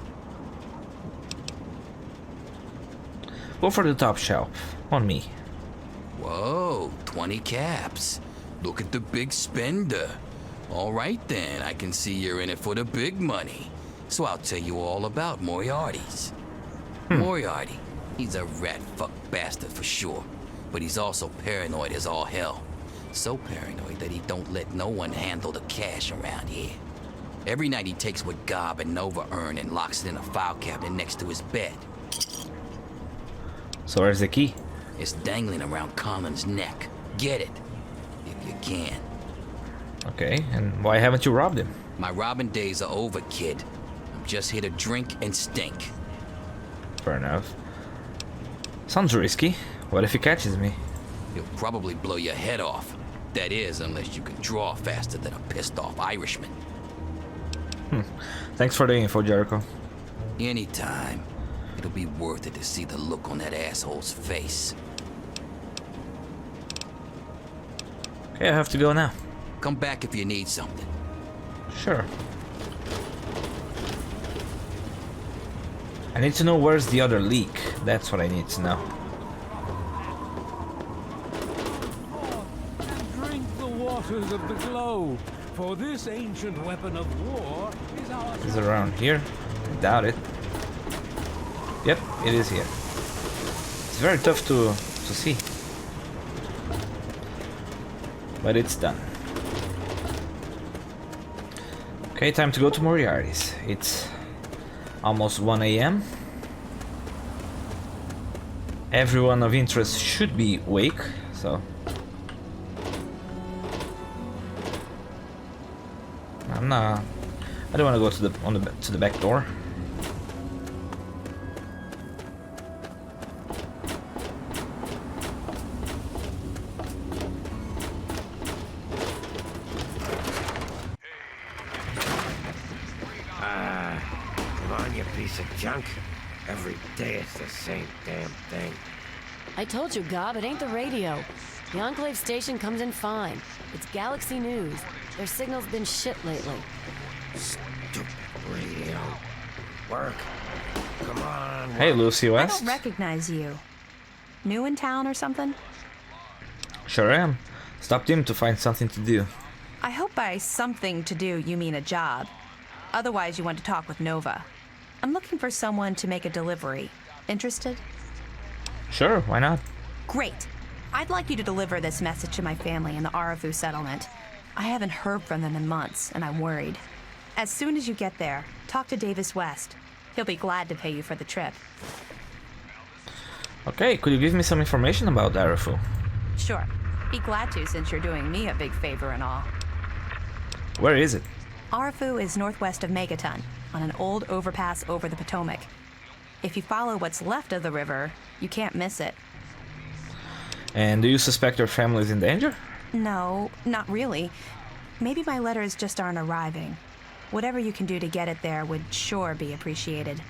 Go for the top shelf. On me. Whoa, 20 caps. Look at the big spender. All right then, I can see you're in it for the big money. So I'll tell you all about Moriarty's. Moriarty, he's a rat-fuck bastard for sure. But he's also paranoid as all hell. So paranoid that he don't let no one handle the cash around here. Every night he takes what Gob and Nova earn and locks it in a file cabinet next to his bed. So where's the key? It's dangling around Colin's neck. Get it, if you can. Okay, and why haven't you robbed him? My robbing days are over, kid. I'm just here to drink and stink. Fair enough. Sounds risky. What if he catches me? He'll probably blow your head off. That is, unless you can draw faster than a pissed-off Irishman. Thanks for the info, Jericho. Anytime. It'll be worth it to see the look on that asshole's face. Okay, I have to go now. Come back if you need something. Sure. I need to know where's the other leak. That's what I need to know. Drink the waters of the globe, for this ancient weapon of war is our... Is it around here? I doubt it. Yep, it is here. It's very tough to see. But it's done. Okay, time to go to Moriarty's. It's almost 1 AM. Everyone of interest should be awake, so I don't want to go to the back door. piece of junk. Every day it's the same damn thing. I told you, Gob, it ain't the radio. The Enclave station comes in fine. It's Galaxy News. Their signal's been shit lately. Stupid radio. Work. Come on. Hey, Lucy I West. don't recognize you. New in town or something? Sure am. Stopped in to find something to do. I hope by something to do you mean a job. Otherwise, you want to talk with Nova. I'm looking for someone to make a delivery. Interested? Sure, why not? Great. I'd like you to deliver this message to my family in the Arafu settlement. I haven't heard from them in months, and I'm worried. As soon as you get there, talk to Davis West. He'll be glad to pay you for the trip. Okay, could you give me some information about Arafu? Sure. Be glad to, since you're doing me a big favor and all. Where is it? Arafu is northwest of Megaton, on an old overpass over the Potomac. If you follow what's left of the river, you can't miss it. And do you suspect your family is in danger? No, not really. Maybe my letters just aren't arriving. Whatever you can do to get it there would sure be appreciated.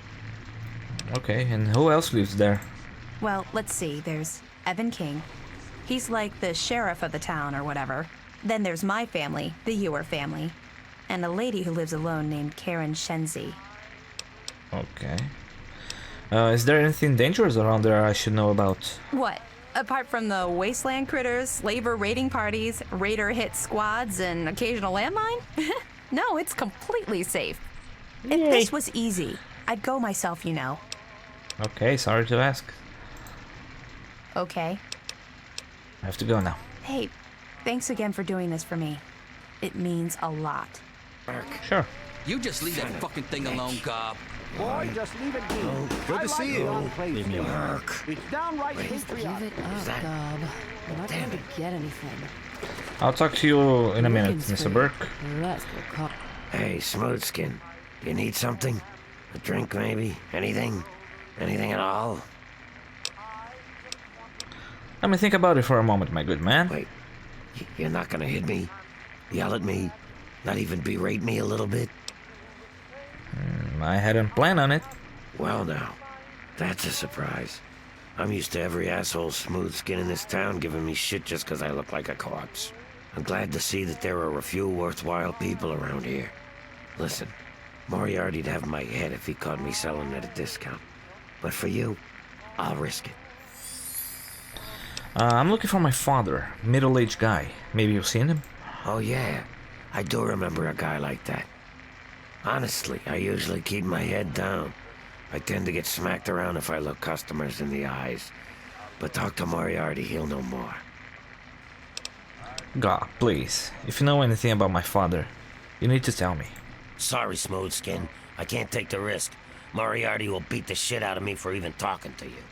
Okay, and who else lives there? Well, let's see. There's Evan King. He's like the sheriff of the town or whatever. Then there's my family, the Ewer family. And a lady who lives alone named Karen Shenzi. Okay. Is there anything dangerous around there I should know about? What? Apart from the wasteland critters, slaver raiding parties, raider hit squads, and occasional landmine? No, it's completely safe. If this was easy, I'd go myself, you know. Okay, sorry to ask. Okay. I have to go now. Hey, thanks again for doing this for me. It means a lot. Sure. You just leave that fucking thing alone, Gob. Boy, just leave it be. Good to see you. Leave me alone. It's downright patriotic. Give it up, Gob. We're not going to get anything. I'll talk to you in a minute, Mr. Burke. Hey, Smoothskin. Do you need something? A drink, maybe? Anything? Anything at all? Let me think about it for a moment, my good man. Wait, you're not gonna hit me? Yell at me? Not even berate me a little bit? I hadn't planned on it. Well now, that's a surprise. I'm used to every asshole smooth skin in this town giving me shit just because I look like a corpse. I'm glad to see that there are a few worthwhile people around here. Listen, Moriarty'd have my head if he caught me selling at a discount. But for you, I'll risk it. I'm looking for my father, middle-aged guy. Maybe you've seen him? Oh yeah, I do remember a guy like that. Honestly, I usually keep my head down. I tend to get smacked around if I look customers in the eyes. But talk to Moriarty, he'll know more. God, please. If you know anything about my father, you need to tell me. Sorry, Smoothskin. I can't take the risk. Moriarty will beat the shit out of me for even talking to you.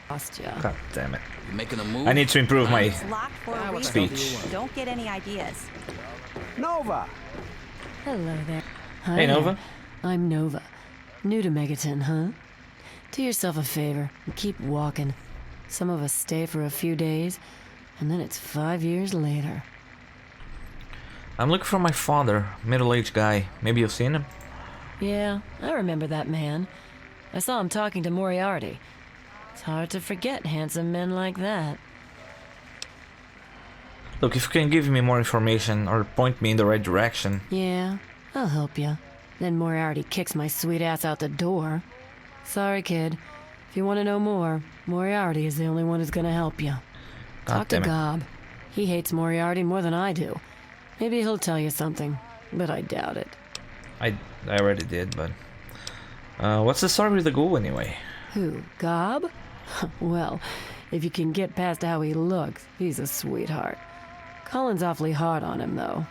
God damn it. You making a move? I need to improve my It's locked for a reason. speech. Don't get any ideas. Nova! Hello there. Hi Hey, there. Nova. I'm Nova. New to Megaton, huh? Do yourself a favor and keep walking. Some of us stay for a few days, and then it's 5 years later. I'm looking for my father, middle-aged guy. Maybe you've seen him? Yeah, I remember that man. I saw him talking to Moriarty. It's hard to forget handsome men like that. Look, if you can give me more information or point me in the right direction. Yeah, I'll help you. Then Moriarty kicks my sweet ass out the door. Sorry, kid. If you want to know more, Moriarty is the only one who's gonna help you. Talk to Gob. He hates Moriarty more than I do. Maybe he'll tell you something, but I doubt it. I already did, but... what's the story with the ghoul anyway? Who, Gob? Well, if you can get past how he looks, he's a sweetheart. Colin's awfully hard on him, though.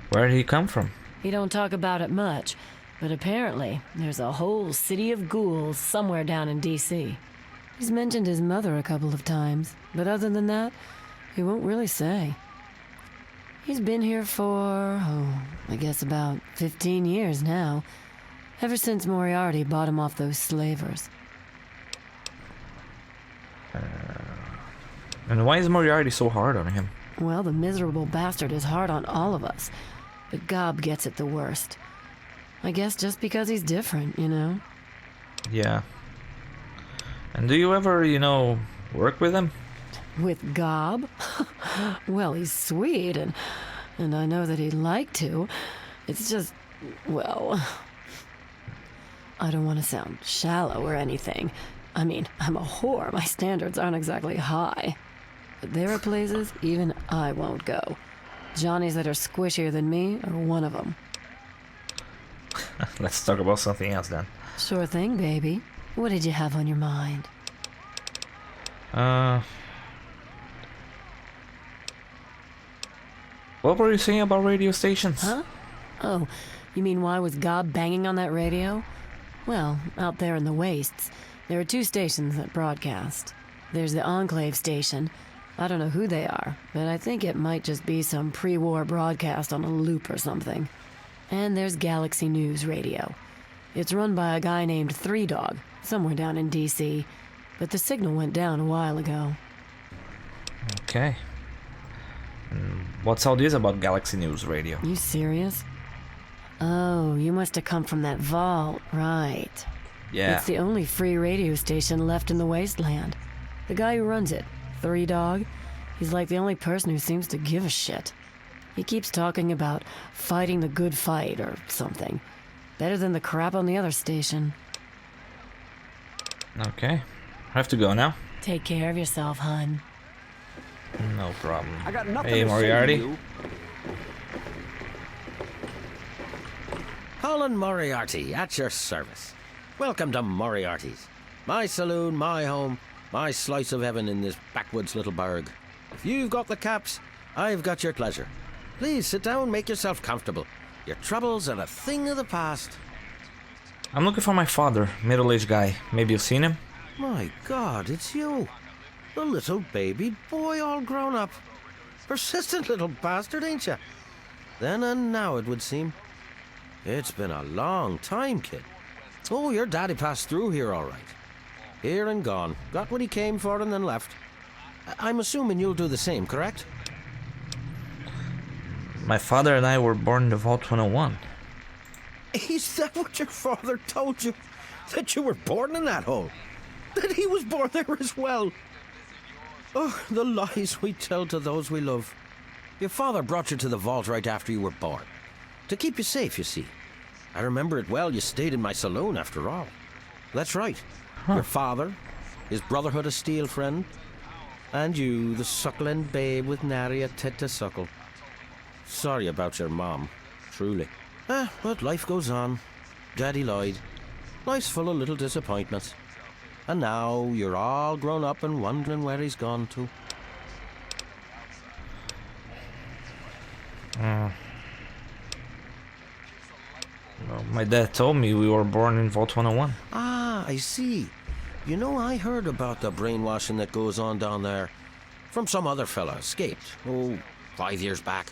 Where did he come from? He don't talk about it much, but apparently there's a whole city of ghouls somewhere down in D.C. He's mentioned his mother a couple of times, but other than that, he won't really say. He's been here for, I guess about 15 years now. Ever since Moriarty bought him off those slavers. And why is Moriarty so hard on him? Well, the miserable bastard is hard on all of us, but Gob gets it the worst. I guess just because he's different, you know? Yeah. And do you ever, you know, work with him? With Gob? Well, he's sweet, and I know that he'd like to. It's just, well, I don't want to sound shallow or anything. I mean, I'm a whore. My standards aren't exactly high. But there are places even I won't go. Johnnies that are squishier than me are one of them. Let's talk about something else then. Sure thing, baby. What did you have on your mind? What were you saying about radio stations? Huh? Oh, you mean why was Gob banging on that radio? Well, out there in the wastes, there are 2 stations that broadcast. There's the Enclave station. I don't know who they are, but I think it might just be some pre-war broadcast on a loop or something. And there's Galaxy News Radio. It's run by a guy named Three Dog, somewhere down in DC, but the signal went down a while ago. Okay. What's all this about Galaxy News Radio? You serious? Oh, you must have come from that vault, right. Yeah. It's the only free radio station left in the wasteland. The guy who runs it, Three Dog, he's like the only person who seems to give a shit. He keeps talking about fighting the good fight or something. Better than the crap on the other station. Okay. I have to go now. Take care of yourself, hun. No problem. I got nothing Hey, to say to Moriarty. you. Colin Moriarty, at your service. Welcome to Moriarty's. My saloon, my home, my slice of heaven in this backwoods little burg. If you've got the caps, I've got your pleasure. Please sit down, make yourself comfortable. Your troubles are a thing of the past. I'm looking for my father, middle-aged guy. Maybe you've seen him? My God, it's you. The little baby boy all grown up. Persistent little bastard, ain't you? Then and now, it would seem. It's been a long time, kid. Oh, your daddy passed through here all right. Here and gone. Got what he came for and then left. I'm assuming you'll do the same, correct? My father and I were born in the Vault 101. Is that what your father told you? That you were born in that hole? That he was born there as well? Oh, the lies we tell to those we love. Your father brought you to the vault right after you were born. To keep you safe, you see. I remember it well, you stayed in my saloon after all. That's right. Your father, his Brotherhood of Steel friend, and you, the suckling babe with nary a tit to suckle. Sorry about your mom, truly. But life goes on. Daddy lied. Life's full of little disappointments. And now you're all grown up and wondering where he's gone to. Well, my dad told me we were born in Vault 101. Ah, I see. You know, I heard about the brainwashing that goes on down there. From some other fella, escaped. 5 years back.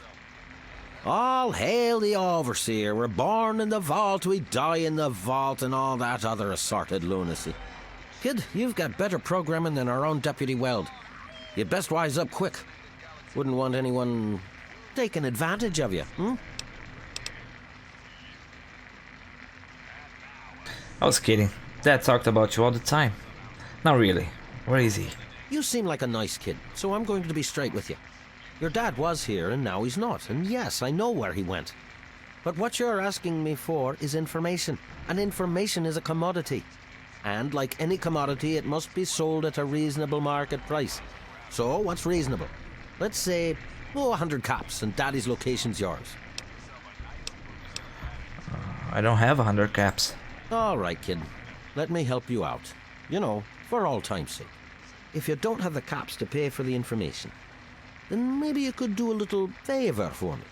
All hail the overseer. We're born in the vault, we die in the vault, and all that other assorted lunacy. Kid, you've got better programming than our own Deputy Wylde. You'd best wise up quick. Wouldn't want anyone taking advantage of you, I was kidding. Dad talked about you all the time. Not really. Where is he? You seem like a nice kid, so I'm going to be straight with you. Your dad was here, and now he's not. And yes, I know where he went. But what you're asking me for is information. And information is a commodity. And like any commodity, it must be sold at a reasonable market price. So, what's reasonable? Let's say, 100 caps, and Daddy's location's yours. I don't have 100 caps. All right, kid. Let me help you out. You know, for all time's sake. If you don't have the caps to pay for the information, then maybe you could do a little favor for me.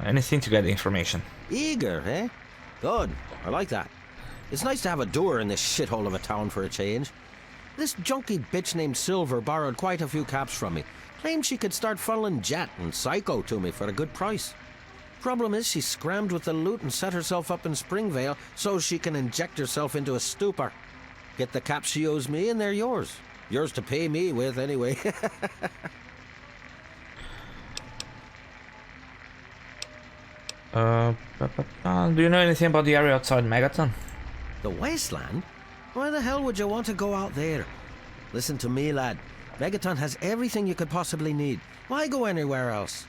Anything to get the information. Eager, eh? Good. I like that. It's nice to have a doer in this shithole of a town for a change. This junky bitch named Silver borrowed quite a few caps from me. Claimed she could start funneling Jet and Psycho to me for a good price. Problem is, she scrammed with the loot and set herself up in Springvale so she can inject herself into a stupor. Get the caps she owes me and they're yours. Yours to pay me with, anyway. Do you know anything about the area outside Megaton? The wasteland? Why the hell would you want to go out there? Listen to me, lad. Megaton has everything you could possibly need. Why go anywhere else?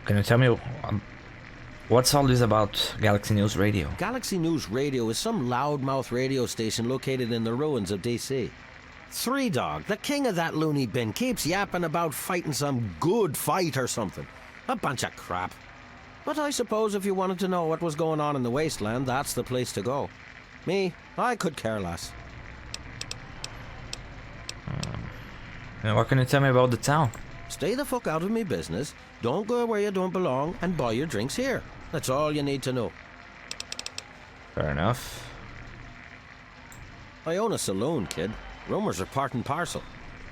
Can you tell me what's all this about Galaxy News Radio? Galaxy News Radio is some loudmouth radio station located in the ruins of DC. Three Dog, the king of that loony bin, keeps yapping about fighting some good fight or something. A bunch of crap. But I suppose if you wanted to know what was going on in the wasteland, that's the place to go. Me, I could care less. And what can you tell me about the town? Stay the fuck out of me business, don't go where you don't belong, and buy your drinks here. That's all you need to know. Fair enough. I own a saloon, kid. Rumors are part and parcel.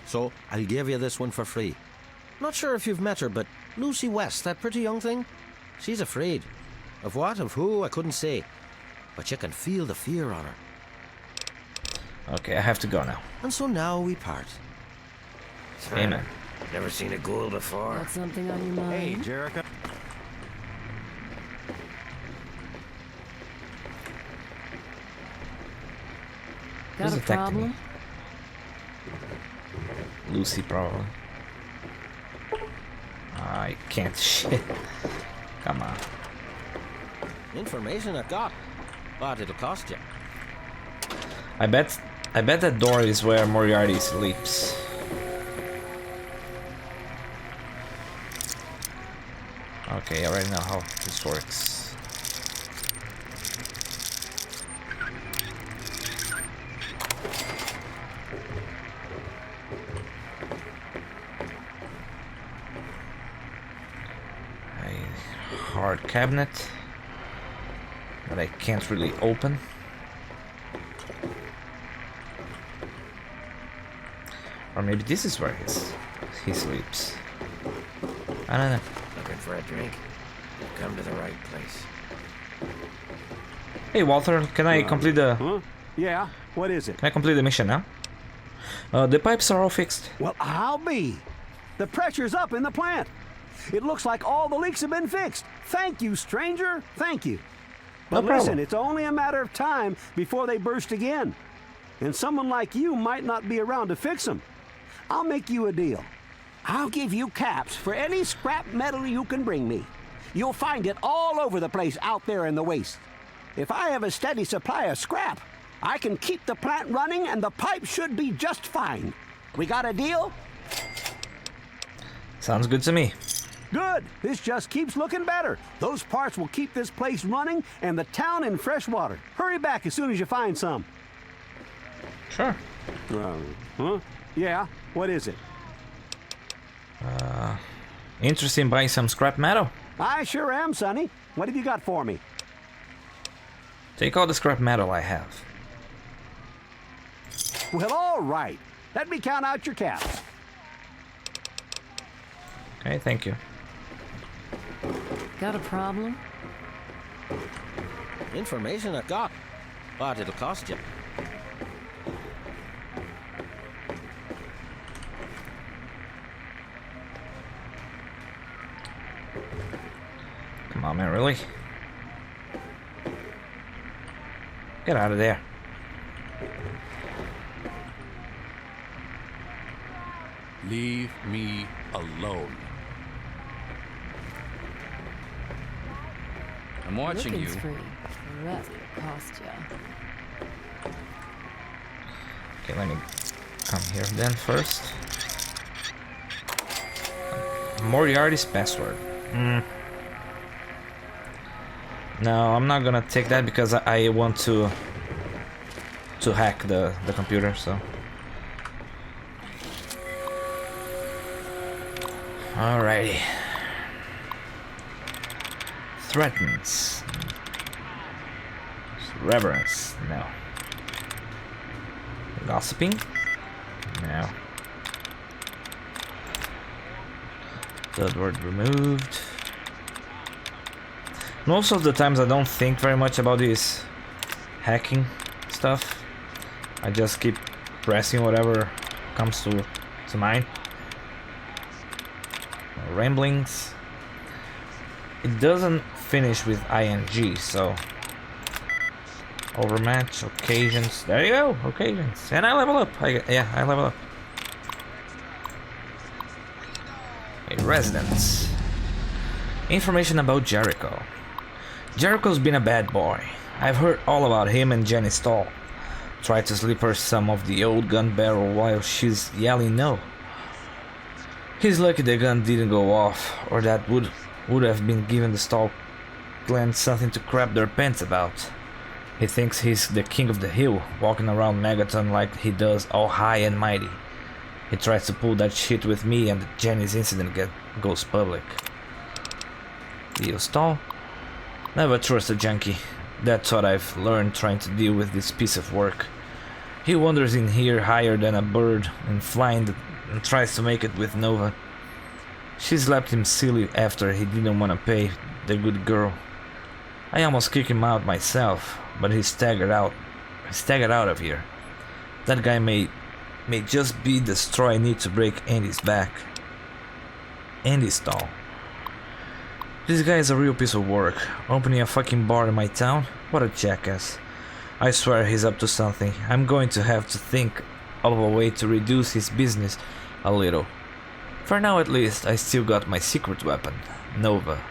So, I'll give you this one for free. Not sure if you've met her, but Lucy West, that pretty young thing? She's afraid. Of what, of who, I couldn't say. But you can feel the fear on her. Okay, I have to go now. And so now we part. Amen. Never seen a ghoul before. Got something on your mind? Hey, Jericho. Got Who's a attacking problem? me? Lucy, probably. I can't shit. Come on. Information I got, but it'll cost you. I bet that door is where Moriarty sleeps. Okay, I already know how this works. A hard cabinet that I can't really open. Or maybe this is where he sleeps. I don't know. Looking for a drink? You've come to the right place. Hey Walter, can I complete the... Huh? Yeah, what is it? Can I complete the mission now? The pipes are all fixed. Well, I'll be. The pressure's up in the plant. It looks like all the leaks have been fixed. Thank you, stranger. Thank you. But No listen, problem. it's only a matter of time before they burst again. And someone like you might not be around to fix them. I'll make you a deal. I'll give you caps for any scrap metal you can bring me. You'll find it all over the place out there in the waste. If I have a steady supply of scrap, I can keep the plant running and the pipe should be just fine. We got a deal? Sounds good to me. Good. This just keeps looking better. Those parts will keep this place running and the town in fresh water. Hurry back as soon as you find some. Sure. Huh? Yeah, what is it? Interested in buying some scrap metal? I sure am, Sonny. What have you got for me? Take all the scrap metal I have. Well, all right. Let me count out your caps. Okay, thank you. Got a problem? Information I got, but it'll cost you. Come on, man, really? Get out of there. Leave me alone. I'm watching you. Looking's free. The rest will cost ya. Okay, let me come here then first. Moriarty's password. No, I'm not gonna take that because I want to hack the computer, so. Alrighty. Threatens. Reverence. No. Gossiping? No. Third word removed. Most of the times I don't think very much about this hacking stuff. I just keep pressing whatever comes to mind. Ramblings. it doesn't finish with ing, so overmatch, occasions, there you go, occasions, and I level up. I level up. A residence. Information about Jericho. Jericho's been a bad boy. I've heard all about him and Jenny Stahl. Tried to slip her some of the old gun barrel while she's yelling no. He's lucky the gun didn't go off, or that would have been giving the Stahl clan something to crap their pants about. He thinks he's the king of the hill, walking around Megaton like he does, all high and mighty. He tries to pull that shit with me and Jenny's incident goes public. Leo Stahl? Never trust a junkie. That's what I've learned trying to deal with this piece of work. He wanders in here higher than a bird and flying and tries to make it with Nova. She slapped him silly after he didn't want to pay the good girl. I almost kicked him out myself, but he staggered out of here. That guy may just be the straw I need to break Andy's back. Andy Stahl. This guy is a real piece of work. Opening a fucking bar in my town? What a jackass. I swear he's up to something. I'm going to have to think of a way to reduce his business a little. For now at least, I still got my secret weapon, Nova.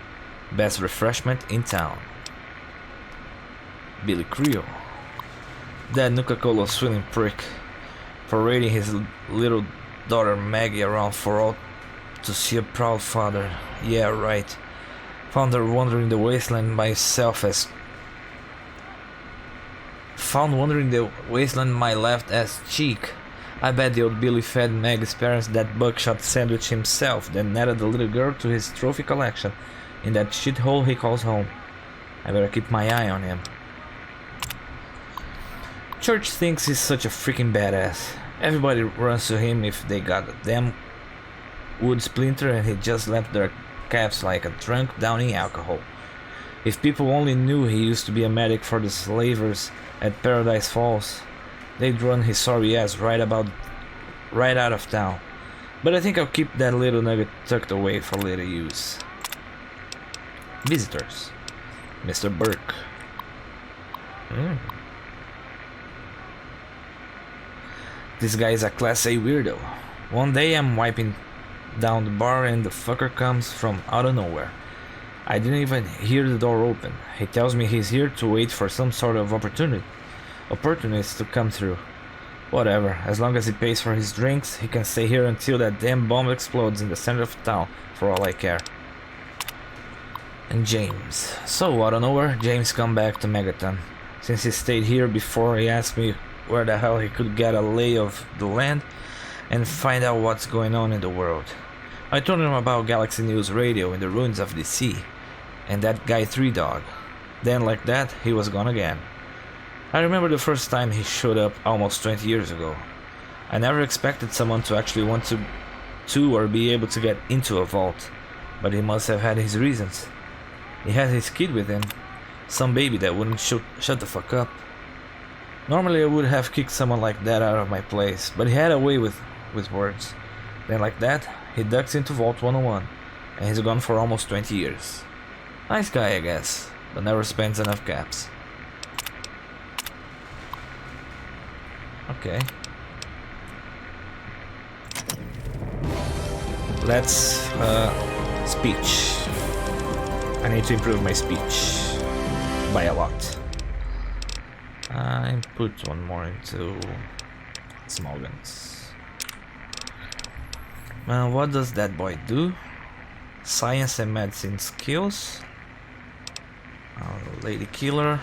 Best refreshment in town. Billy Creel. That Nuka-Cola swilling prick. Parading his little daughter Maggie around for all to see a proud father. Yeah, right. Found her wandering the wasteland my left ass cheek. I bet the old Billy fed Maggie's parents that buckshot sandwich himself, then added the little girl to his trophy collection in that shithole he calls home. I better keep my eye on him. Church thinks he's such a freaking badass. Everybody runs to him if they got a damn wood splinter and he just left their calves like a drunk downing alcohol. If people only knew he used to be a medic for the slavers at Paradise Falls, they'd run his sorry ass right out of town. But I think I'll keep that little nugget tucked away for later use. Visitors. Mr. Burke. This guy is a class A weirdo. One day I'm wiping down the bar and the fucker comes from out of nowhere. I didn't even hear the door open. He tells me he's here to wait for some sort of opportunist to come through. Whatever, as long as he pays for his drinks, he can stay here until that damn bomb explodes in the center of town, for all I care. And James. So out of nowhere, James come back to Megaton. Since he stayed here before, he asked me where the hell he could get a lay of the land and find out what's going on in the world. I told him about Galaxy News Radio in the ruins of DC, and that guy 3 Dog. Then like that, he was gone again. I remember the first time he showed up almost 20 years ago. I never expected someone to actually want to or be able to get into a vault, but he must have had his reasons. He had his kid with him, some baby that wouldn't shut the fuck up. Normally I would have kicked someone like that out of my place, but he had a way with words. Then like that, he ducks into Vault 101, and he's gone for almost 20 years. Nice guy, I guess, but never spends enough caps. Okay. Let's, speech. I need to improve my speech by a lot. I put one more into small guns. What does that boy do? Science and medicine skills. Lady killer.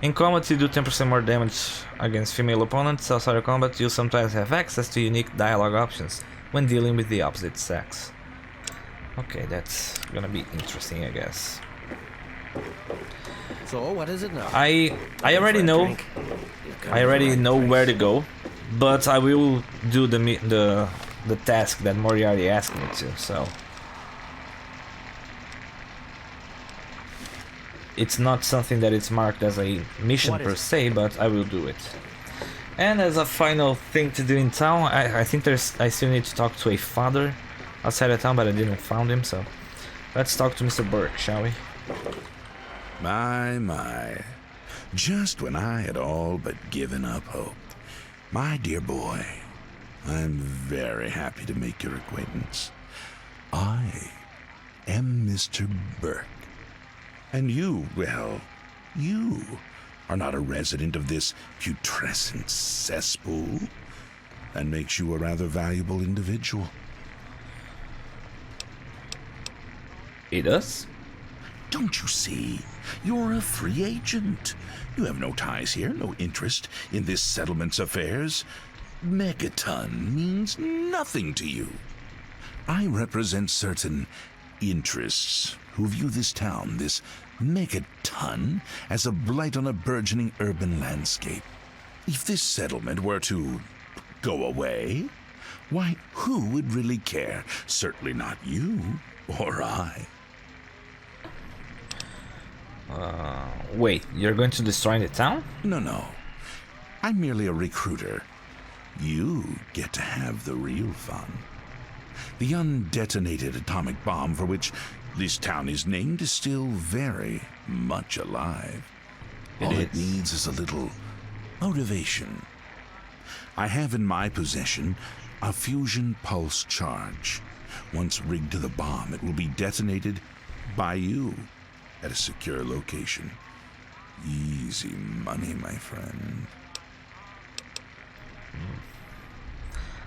In combat you do 10% more damage against female opponents. Outside of combat you sometimes have access to unique dialogue options when dealing with the opposite sex. Okay, that's gonna be interesting, I guess. So what is it now? I already know. I already know where to go, but I will do the task that Moriarty asked me to. So it's not something that is marked as a mission per se, but I will do it. And as a final thing to do in town, I think I still need to talk to a father outside of town, but I didn't find him, so Let's talk to Mr. Burke, shall we? My. Just when I had all but given up hope. My dear boy, I'm very happy to make your acquaintance. I am Mr. Burke. And you, well, you are not a resident of this putrescent cesspool. That makes you a rather valuable individual. It does? Don't you see? You're a free agent. You have no ties here, no interest in this settlement's affairs. Megaton means nothing to you. I represent certain interests who view this town, this Megaton, as a blight on a burgeoning urban landscape. If this settlement were to go away, why, who would really care? Certainly not you or I. Wait, you're going to destroy the town? No. I'm merely a recruiter. You get to have the real fun. The undetonated atomic bomb for which this town is named is still very much alive. All it needs is a little motivation. I have in my possession a fusion pulse charge. Once rigged to the bomb, it will be detonated by you at a secure location. Easy money, my friend.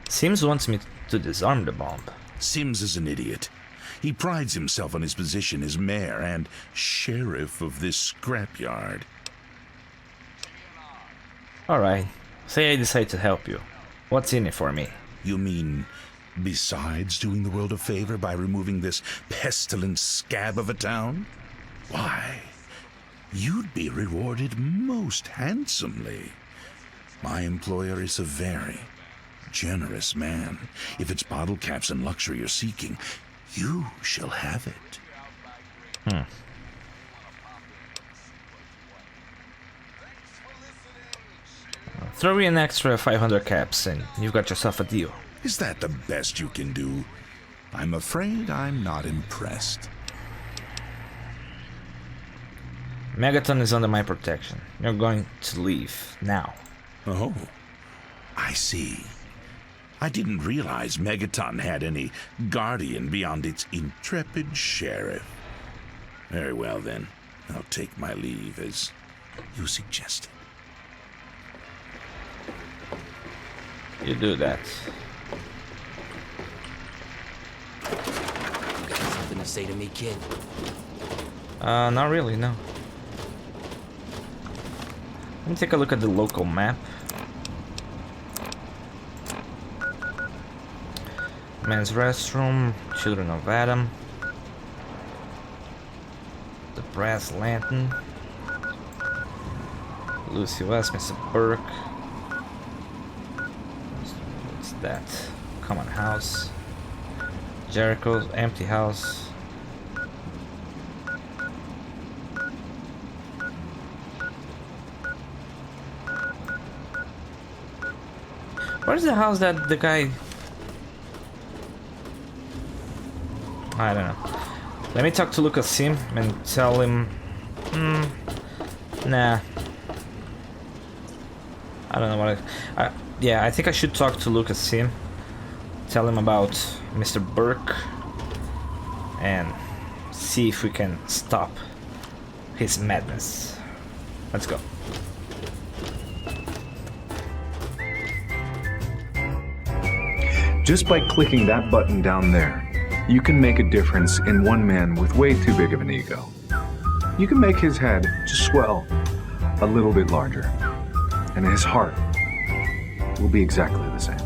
Sims wants me to disarm the bomb. Sims is an idiot. He prides himself on his position as mayor and sheriff of this scrapyard. Alright, say I decide to help you. What's in it for me? You mean, besides doing the world a favor by removing this pestilent scab of a town? Why, you'd be rewarded most handsomely. My employer is a very generous man. If it's bottle caps and luxury you're seeking, you shall have it. Throw in an extra 500 caps and you've got yourself a deal. Is that the best you can do? I'm afraid I'm not impressed. Megaton is under my protection. You're going to leave now. Oh, I see. I didn't realize Megaton had any guardian beyond its intrepid sheriff. Very well then, I'll take my leave as you suggested. You do that. Something to say to me, kid? Not really, no. Let me take a look at the local map. Men's restroom, Children of Adam, the Brass Lantern, Lucy West, Mr. Burke. What's that? Common house, Jericho's empty house. Where's the house that the guy... I don't know. Let me talk to Lucas Sim and tell him... Nah. I don't know what yeah, I think I should talk to Lucas Sim. Tell him about Mr. Burke. And see if we can stop his madness. Let's go. Just by clicking that button down there, you can make a difference in one man with way too big of an ego. You can make his head just swell a little bit larger, and his heart will be exactly the same.